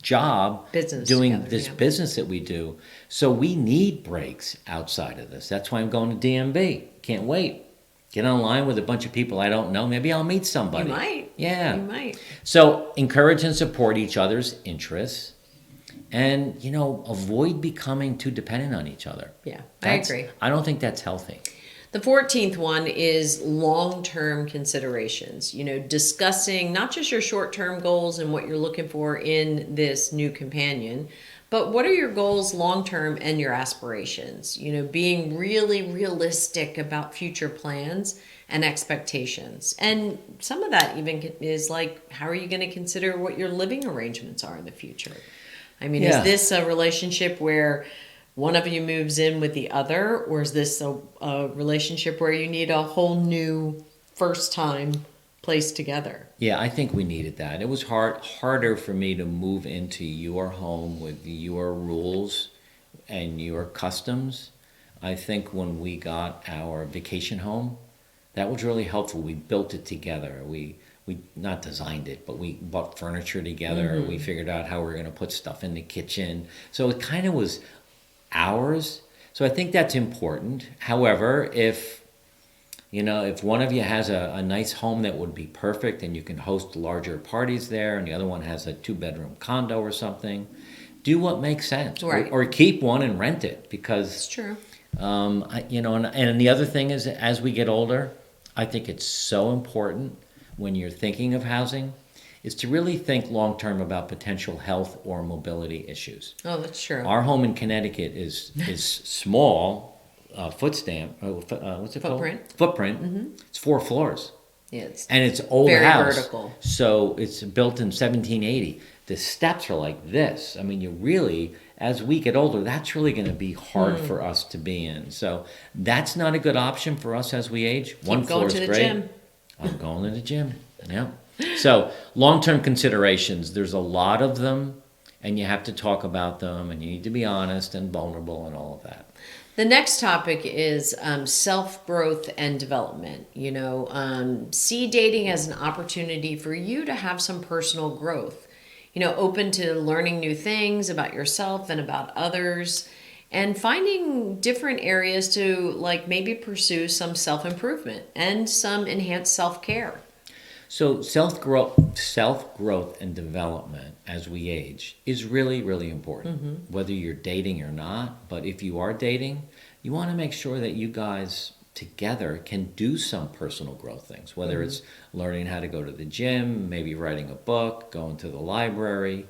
job doing this business that we do. So we need breaks outside of this. That's why I'm going to DMV. Can't wait. Get online with a bunch of people I don't know. Maybe I'll meet somebody. You might. Yeah. You might. So encourage and support each other's interests. And, you know, avoid becoming too dependent on each other. Yeah, I agree. I don't think that's healthy. The 14th one is long-term considerations. You know, discussing not just your short-term goals and what you're looking for in this new companion, but what are your goals long-term and your aspirations? You know, being really realistic about future plans and expectations. And some of that even is like, how are you going to consider what your living arrangements are in the future? I mean, is this a relationship where one of you moves in with the other, or is this a relationship where you need a whole new first time place together? Yeah, I think we needed that. It was harder for me to move into your home with your rules and your customs. I think when we got our vacation home, that was really helpful. We built it together. We not designed it, but we bought furniture together. We figured out how we were going to put stuff in the kitchen. So it kind of was ours. So I think that's important. However, if one of you has a nice home that would be perfect and you can host larger parties there, and the other one has a 2-bedroom condo or something, do what makes sense. Right. Or keep one and rent it, because it's true. And the other thing is, as we get older, I think it's so important when you're thinking of housing is to really think long-term about potential health or mobility issues. Oh, that's true. Our home in Connecticut is small, what's it called? Footprint. It's 4 floors. Yeah, it's and it's old very house. vertical. So it's built in 1780. the steps are like this. I mean, you really, as we get older, that's really going to be hard for us to be in. So that's not a good option for us as we age. One floor is great. Gym. I'm going to the gym. Yeah. So long-term considerations, there's a lot of them, and you have to talk about them, and you need to be honest and vulnerable and all of that. The next topic is self-growth and development. See dating as an opportunity for you to have some personal growth. Open to learning new things about yourself and about others, and finding different areas to maybe pursue some self-improvement and some enhanced self-care. So self-growth and development as we age is really, really important, whether you're dating or not. But if you are dating, you want to make sure that you guys together can do some personal growth things, whether it's learning how to go to the gym, maybe writing a book, going to the library,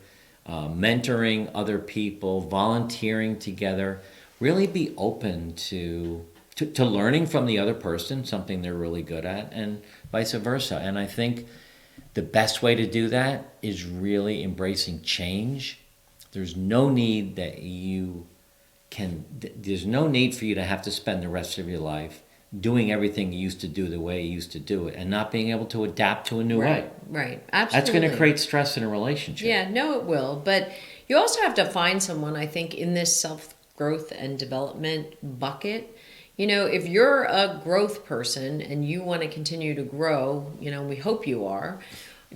mentoring other people, volunteering together. Really be open to learning from the other person, something they're really good at, and vice versa. And I think the best way to do that is really embracing change. There's no need for you to have to spend the rest of your life doing everything you used to do the way you used to do it and not being able to adapt to a new way. Right. Absolutely. That's going to create stress in a relationship. Yeah, no, it will. But you also have to find someone, I think, in this self-growth and development bucket. If you're a growth person and you want to continue to grow, we hope you are,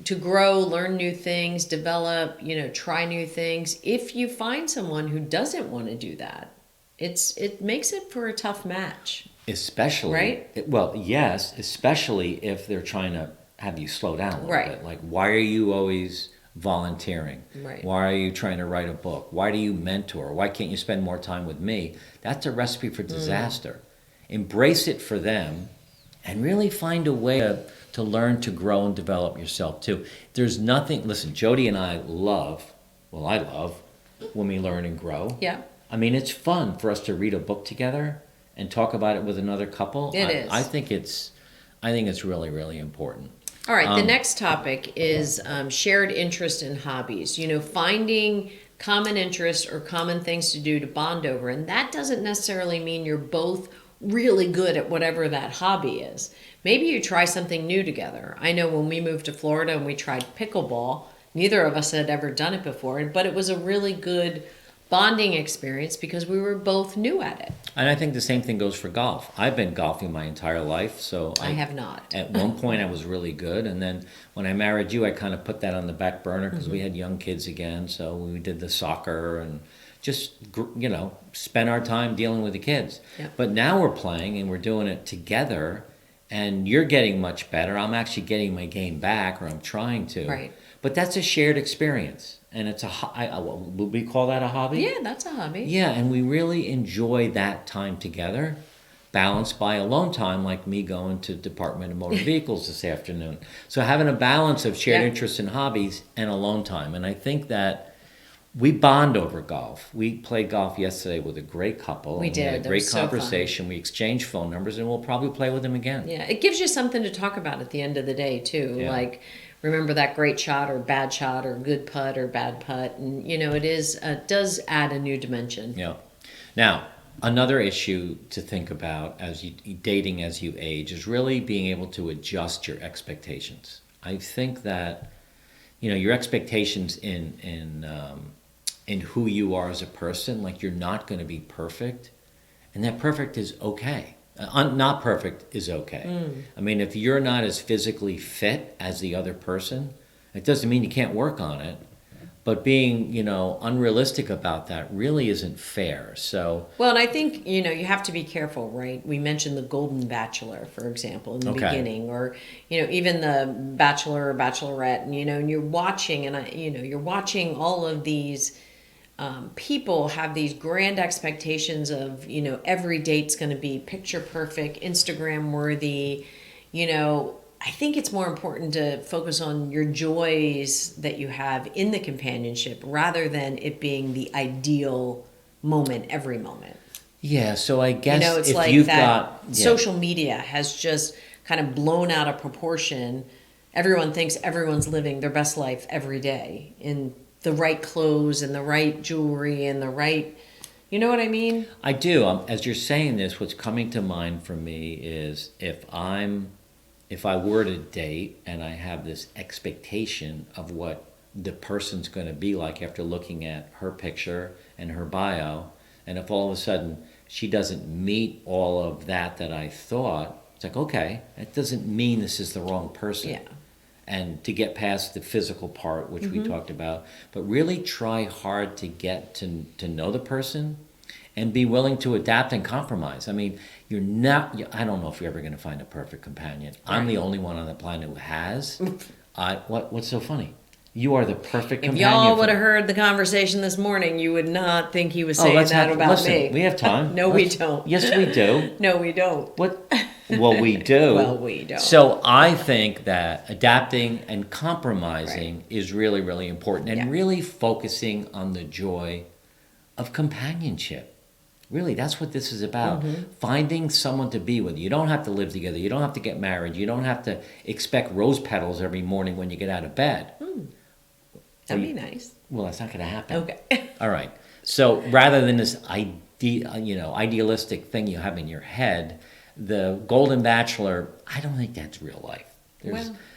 to grow, learn new things, develop, try new things. If you find someone who doesn't want to do that, it makes it for a tough match. Especially, right? Yes, especially if they're trying to have you slow down a little right. bit. Like, why are you always volunteering? Right. Why are you trying to write a book? Why do you mentor? Why can't you spend more time with me? That's a recipe for disaster. Embrace it for them and really find a way to learn to grow and develop yourself too. There's nothing, listen, Jody and I love when we learn and grow. Yeah. I mean, it's fun for us to read a book together and talk about it with another couple. It is. I think it's really, really important. All right. The next topic is shared interest in hobbies. Finding common interests or common things to do to bond over. And that doesn't necessarily mean you're both really good at whatever that hobby is. Maybe you try something new together. I know when we moved to Florida and we tried pickleball, neither of us had ever done it before, but it was a really good bonding experience because we were both new at it. And I think the same thing goes for golf. I've been golfing my entire life, so I have not. At one point, I was really good, and then when I married you, I kind of put that on the back burner because we had young kids again. So we did the soccer and just spend our time dealing with the kids. Yep. But now we're playing and we're doing it together, and you're getting much better. I'm actually getting my game back, or I'm trying to. Right. But that's a shared experience. And it's would we call that a hobby? Yeah, that's a hobby. Yeah, and we really enjoy that time together, balanced by alone time, like me going to Department of Motor Vehicles this afternoon. So having a balance of shared interests and hobbies and alone time. And I think that we bond over golf. We played golf yesterday with a great couple. We did. We had a great conversation. So fun. We exchanged phone numbers, and we'll probably play with them again. Yeah, it gives you something to talk about at the end of the day, too. Yeah. Like, remember that great shot or bad shot or good putt or bad putt. And, it does add a new dimension. Yeah. Now, another issue to think about dating as you age is really being able to adjust your expectations. I think that, your expectations in who you are as a person, like you're not going to be perfect, and that perfect is okay. Not perfect is okay. I mean, if you're not as physically fit as the other person, it doesn't mean you can't work on it. But being, unrealistic about that really isn't fair. So, well, and I think, you have to be careful, right? We mentioned the Golden Bachelor, for example, in the beginning, or, even the Bachelor or Bachelorette, and you're watching, and you're watching all of these people have these grand expectations of, every date's going to be picture perfect, Instagram worthy. I think it's more important to focus on your joys that you have in the companionship rather than it being the ideal moment every moment. Yeah, so I guess it's if like you've that got social media has just kind of blown out of proportion. Everyone thinks everyone's living their best life every day. And the right clothes and the right jewelry and the right, you know what I mean? I do. As you're saying this, what's coming to mind for me is if I were to date and I have this expectation of what the person's going to be like after looking at her picture and her bio, and if all of a sudden she doesn't meet all of that I thought, it's like, okay, that doesn't mean this is the wrong person. Yeah. And to get past the physical part, which we talked about, but really try hard to get to know the person and be willing to adapt and compromise. I mean, I don't know if you're ever going to find a perfect companion. Right. I'm the only one on the planet who has. What's so funny? You are the perfect If companion. y'all would have heard the conversation this morning, you would not think he was saying that about listen, me. we have time. No, we don't. Yes, we do. No, we don't. What? Well, we do. Well, we don't. So I think that adapting and compromising is really, really important, and really focusing on the joy of companionship. Really, that's what this is about. Finding someone to be with. You don't have to live together. You don't have to get married. You don't have to expect rose petals every morning when you get out of bed. That'd be nice. Well, that's not going to happen. Okay. All right. So rather than this idealistic thing you have in your head, the Golden Bachelor, I don't think that's real life.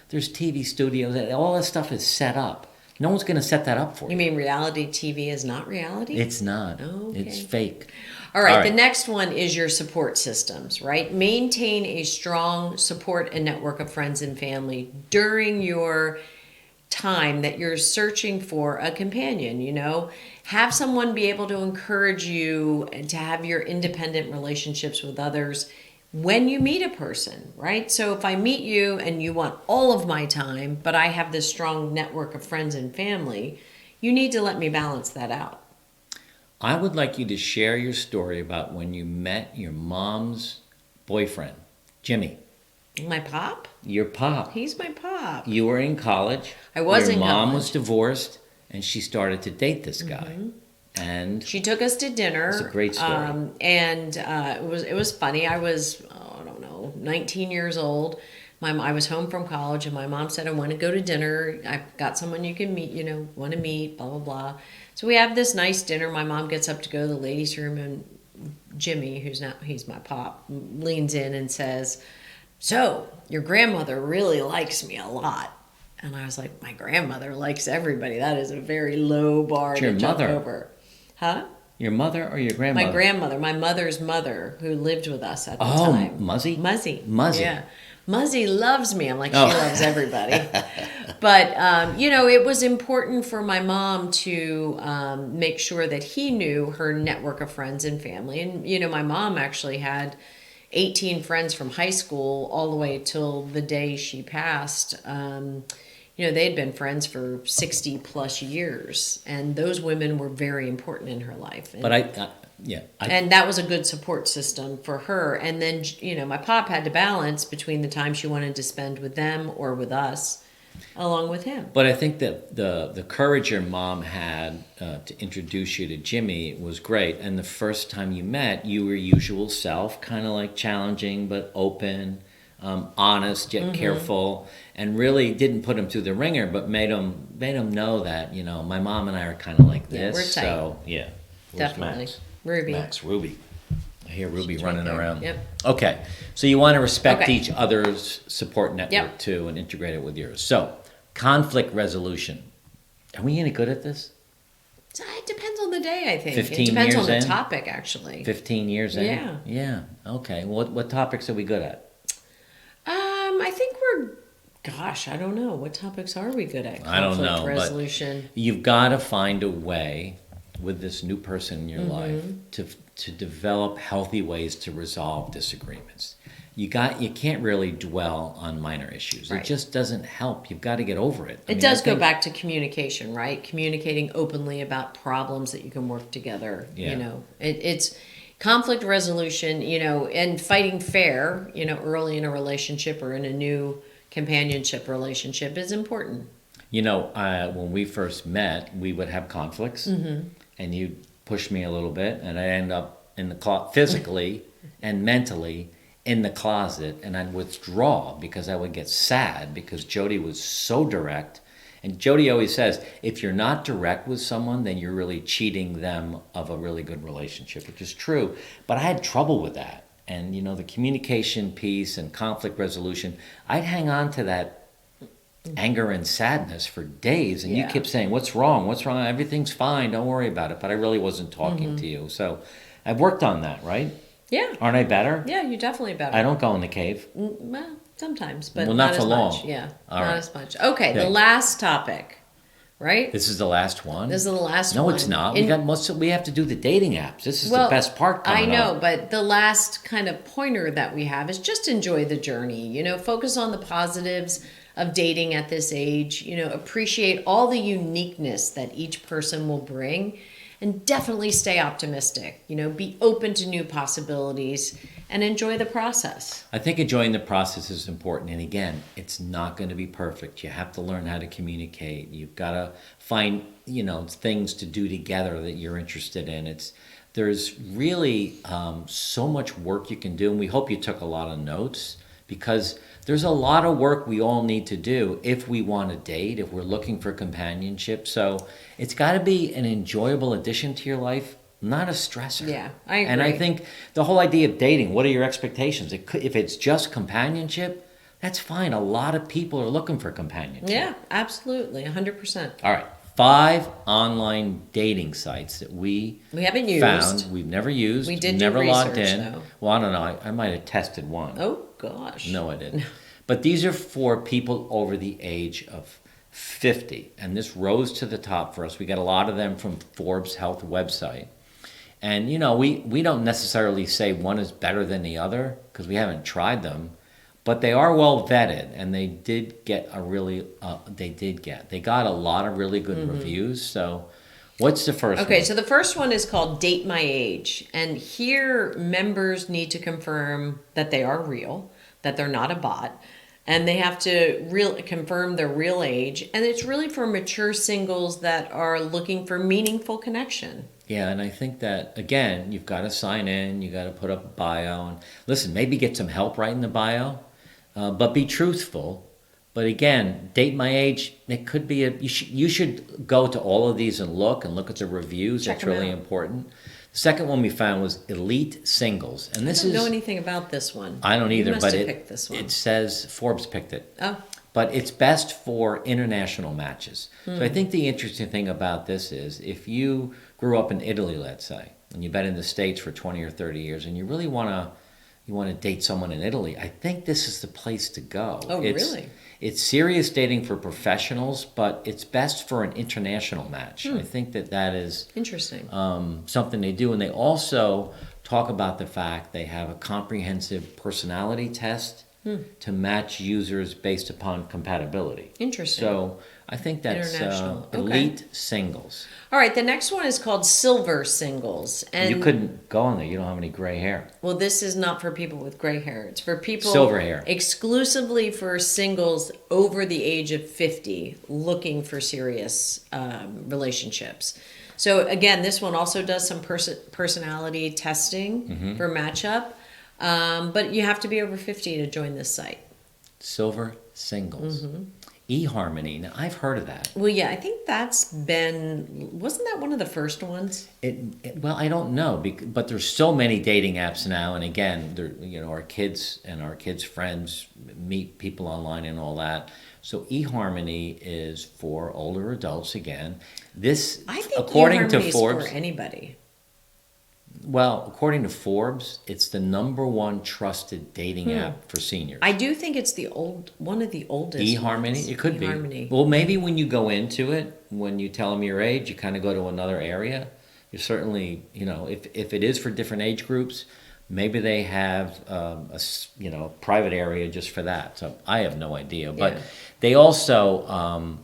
There's TV studios, all this stuff is set up. No one's going to set that up for you. You mean reality TV is not reality? It's not. Oh, okay. It's fake. All right, the next one is your support systems, right? Maintain a strong support and network of friends and family during your time that you're searching for a companion, you know? Have someone be able to encourage you and to have your independent relationships with others when you meet a person, right? So if I meet you and you want all of my time, but I have this strong network of friends and family, you need to let me balance that out. I would like you to share your story about when you met your mom's boyfriend, Jimmy. My pop? Your pop. He's my pop. You were in college. I was in college. Your mom college. was divorced, and she started to date this guy. And she took us to dinner. It's a great story. It was funny. I was, I don't know, 19 years old. I was home from college, and my mom said, I want to go to dinner. I've got someone you can meet, want to meet, blah, blah, blah. So we have this nice dinner. My mom gets up to go to the ladies' room, and Jimmy, he's my pop, leans in and says, so your grandmother really likes me a lot. And I was like, my grandmother likes everybody. That is a very low bar to jump over. Huh? Your mother or your grandmother? My grandmother, my mother's mother, who lived with us at the time. Oh, Muzzy? Muzzy. Muzzy. Yeah. Muzzy loves me. I'm like, she loves everybody. But, it was important for my mom to make sure that he knew her network of friends and family. And, my mom actually had 18 friends from high school all the way till the day she passed. They'd been friends for 60 plus years, and those women were very important in her life. And, and that was a good support system for her. And then, my pop had to balance between the time she wanted to spend with them or with us, along with him. But I think that the courage your mom had to introduce you to Jimmy was great. And the first time you met, you were your usual self, kind of like challenging but open, honest yet careful, and really didn't put him through the ringer, but made him know that my mom and I are kind of like this. We're tight. So Definitely. Max? Ruby. Max, Ruby. I hear Ruby running around. Yep. Okay, so you want to respect each other's support network too, and integrate it with yours. So conflict resolution. Are we any good at this? It depends on the day, I think. 15 it depends years on the in? topic, actually. 15 years in? Yeah. Yeah. Okay. What topics are we good at? I think I don't know. What topics are we good at? I don't know. Conflict resolution. But you've got to find a way with this new person in your life to develop healthy ways to resolve disagreements. You can't really dwell on minor issues. Right. It just doesn't help. You've got to get over it. It does go back to communication, right? Communicating openly about problems that you can work together. Yeah. It's conflict resolution, and fighting fair, early in a relationship or in a new companionship relationship is important. When we first met, we would have conflicts, and you'd push me a little bit, and I'd end up in the physically and mentally in the closet, and I'd withdraw because I would get sad because Jody was so direct And Jody always says, if you're not direct with someone, then you're really cheating them of a really good relationship, which is true. But I had trouble with that. And, the communication piece and conflict resolution, I'd hang on to that anger and sadness for days. And you kept saying, what's wrong? What's wrong? Everything's fine. Don't worry about it. But I really wasn't talking to you. So I've worked on that, right? Yeah. Aren't I better? Yeah, you're definitely better. I don't go in the cave. Well, sometimes, but Well, not not as for long. much. Yeah, All not right. as much. Okay, the Okay. last topic, right? This is the last one? This is the last No, one. it's not. In- We have to do the dating apps. This is the Well, best part I coming know, up. but the last kind of pointer that we have is just enjoy the journey. Focus on the positives of dating at this age. Appreciate all the uniqueness that each person will bring, and definitely stay optimistic. Be open to new possibilities and enjoy the process. I think enjoying the process is important. And again, it's not going to be perfect. You have to learn how to communicate. You've got to find, things to do together that you're interested in. There's really so much work you can do. And we hope you took a lot of notes, because there's a lot of work we all need to do if we want to date, if we're looking for companionship. So it's got to be an enjoyable addition to your life, not a stressor. Yeah, I agree. And I think the whole idea of dating, what are your expectations? If it's just companionship, that's fine. A lot of people are looking for companionship. Yeah, absolutely, 100%. All right. 5 online dating sites that we haven't used. found. We've never used. We did do never logged research, in. though. Well, I don't know. I might have tested one. Oh gosh. No, I didn't. But these are for people over the age of 50. And this rose to the top for us. We got a lot of them from Forbes Health website. And, we don't necessarily say one is better than the other because we haven't tried them. But they are well vetted, and they did get they got a lot of really good reviews. So what's the first one? Okay, so the first one is called Date My Age. And here members need to confirm that they are real, that they're not a bot. And they have to confirm their real age. And it's really for mature singles that are looking for meaningful connection. Yeah, and I think that, again, you've got to sign in, you got to put up a bio. And listen, maybe get some help writing the bio, but be truthful. But again, Date My Age, it could be you should go to all of these and look at the reviews. Check That's them really out. important. The second one we found was Elite Singles. And this I don't know anything about this one. I don't either, You must but have picked this one. it says Forbes picked it. Oh, But it's best for international matches. So I think the interesting thing about this is if you grew up in Italy, let's say, and you've been in the States for 20 or 30 years, and you really want to date someone in Italy, I think this is the place to go. Oh, really? It's serious dating for professionals, but it's best for an international match. I think that is interesting. something they do. And they also talk about the fact they have a comprehensive personality test to match users based upon compatibility. Interesting. So I think that's International. Okay. Elite Singles. All right, the next one is called Silver Singles. And You couldn't go on there. You don't have any gray hair. well, this is not for people with gray hair. It's for people Silver hair. exclusively for singles over the age of 50 looking for serious relationships. So again, this one also does some personality testing for matchup, but you have to be over 50 to join this site. Silver Singles. eHarmony. Now, I've heard of that. Well, yeah, I think wasn't that one of the first ones? Well, I don't know, but there's so many dating apps now, and again, our kids and our kids' friends meet people online and all that. So eHarmony is for older adults again. This, I think according to eHarmony Forbes, is for anybody. well, according to Forbes, it's the #1 trusted dating app for seniors. I do think it's one of the oldest. eHarmony? ones. It could eHarmony. be. Well, maybe when you go into it, when you tell them your age, you kind of go to another area. You certainly, if it is for different age groups, maybe they have a private area just for that. So I have no idea. But Yeah. they also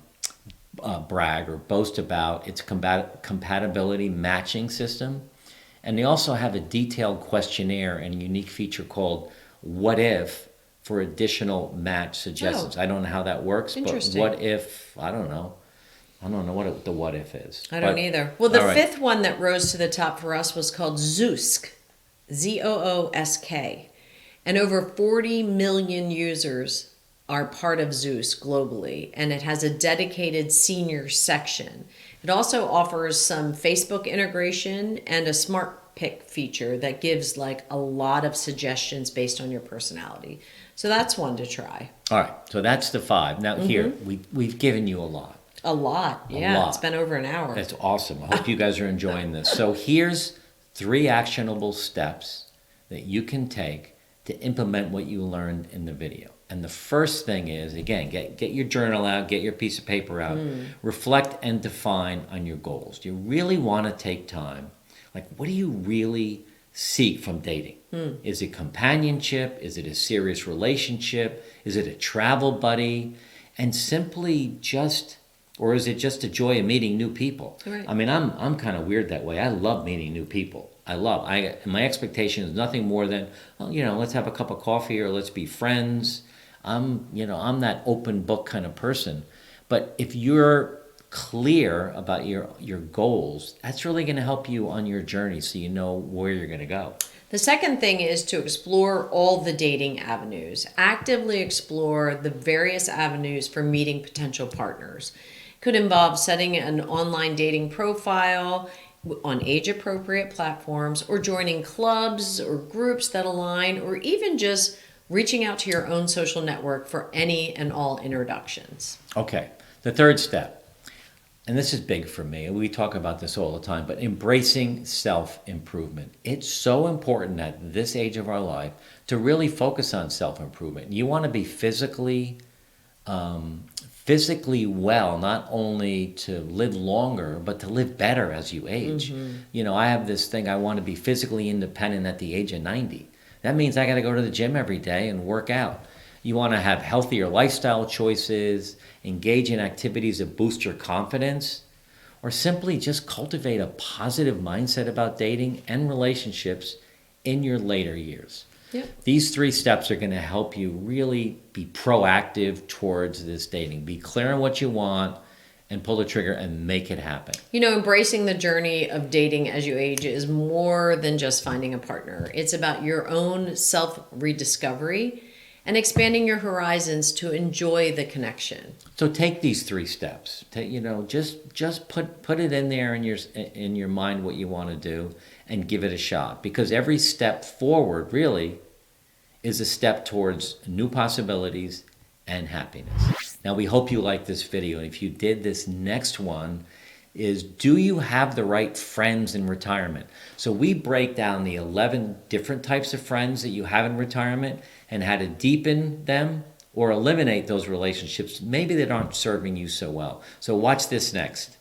brag or boast about its compatibility matching system. And they also have a detailed questionnaire and a unique feature called What If for additional match suggestions. Oh. I don't know how that works, but Interesting. what if, I don't know. I don't know what the what if is. I don't either. Well, the all right. fifth one that rose to the top for us was called Zoosk, Zoosk. And over 40 million users are part of Zeus globally, and it has a dedicated senior section. It also offers some Facebook integration and a smart pick feature that gives like a lot of suggestions based on your personality. So that's one to try. All right, so that's the 5. Now here, we've given you a lot. A lot. Yeah, lot. it's been over an hour. That's awesome. I hope you guys are enjoying this. So here's 3 actionable steps that you can take to implement what you learned in the video. And the first thing is, again, get your journal out, get your piece of paper out, reflect and define on your goals. Do you really want to take time? Like, what do you really seek from dating? Is it companionship? Is it a serious relationship? Is it a travel buddy? And simply just, or is it just a joy of meeting new people? Right. I mean, I'm kind of weird that way. I love meeting new people. My expectation is nothing more than, well, let's have a cup of coffee or let's be friends. I'm that open book kind of person. But if you're clear about your goals, that's really going to help you on your journey so you know where you're going to go. The second thing is to explore all the dating avenues. Actively explore the various avenues for meeting potential partners. Could involve setting an online dating profile on age-appropriate platforms, or joining clubs or groups that align, or even just reaching out to your own social network for any and all introductions. Okay, the third step, and this is big for me, we talk about this all the time, but embracing self-improvement. It's so important at this age of our life to really focus on self-improvement. You want to be physically well, not only to live longer, but to live better as you age. I have this thing, I want to be physically independent at the age of 90. That means I got to go to the gym every day and work out. You want to have healthier lifestyle choices, engage in activities that boost your confidence, or simply just cultivate a positive mindset about dating and relationships in your later years. Yep. These 3 steps are going to help you really be proactive towards this dating. Be clear on what you want and pull the trigger and make it happen. Embracing the journey of dating as you age is more than just finding a partner. It's about your own self-rediscovery and expanding your horizons to enjoy the connection. So take these 3 steps. Just put it in there in your mind what you want to do and give it a shot. Because every step forward really is a step towards new possibilities and happiness. Now we hope you liked this video. And if you did, this next one is, do you have the right friends in retirement? So we break down the 11 different types of friends that you have in retirement and how to deepen them or eliminate those relationships maybe that aren't serving you so well. So watch this next.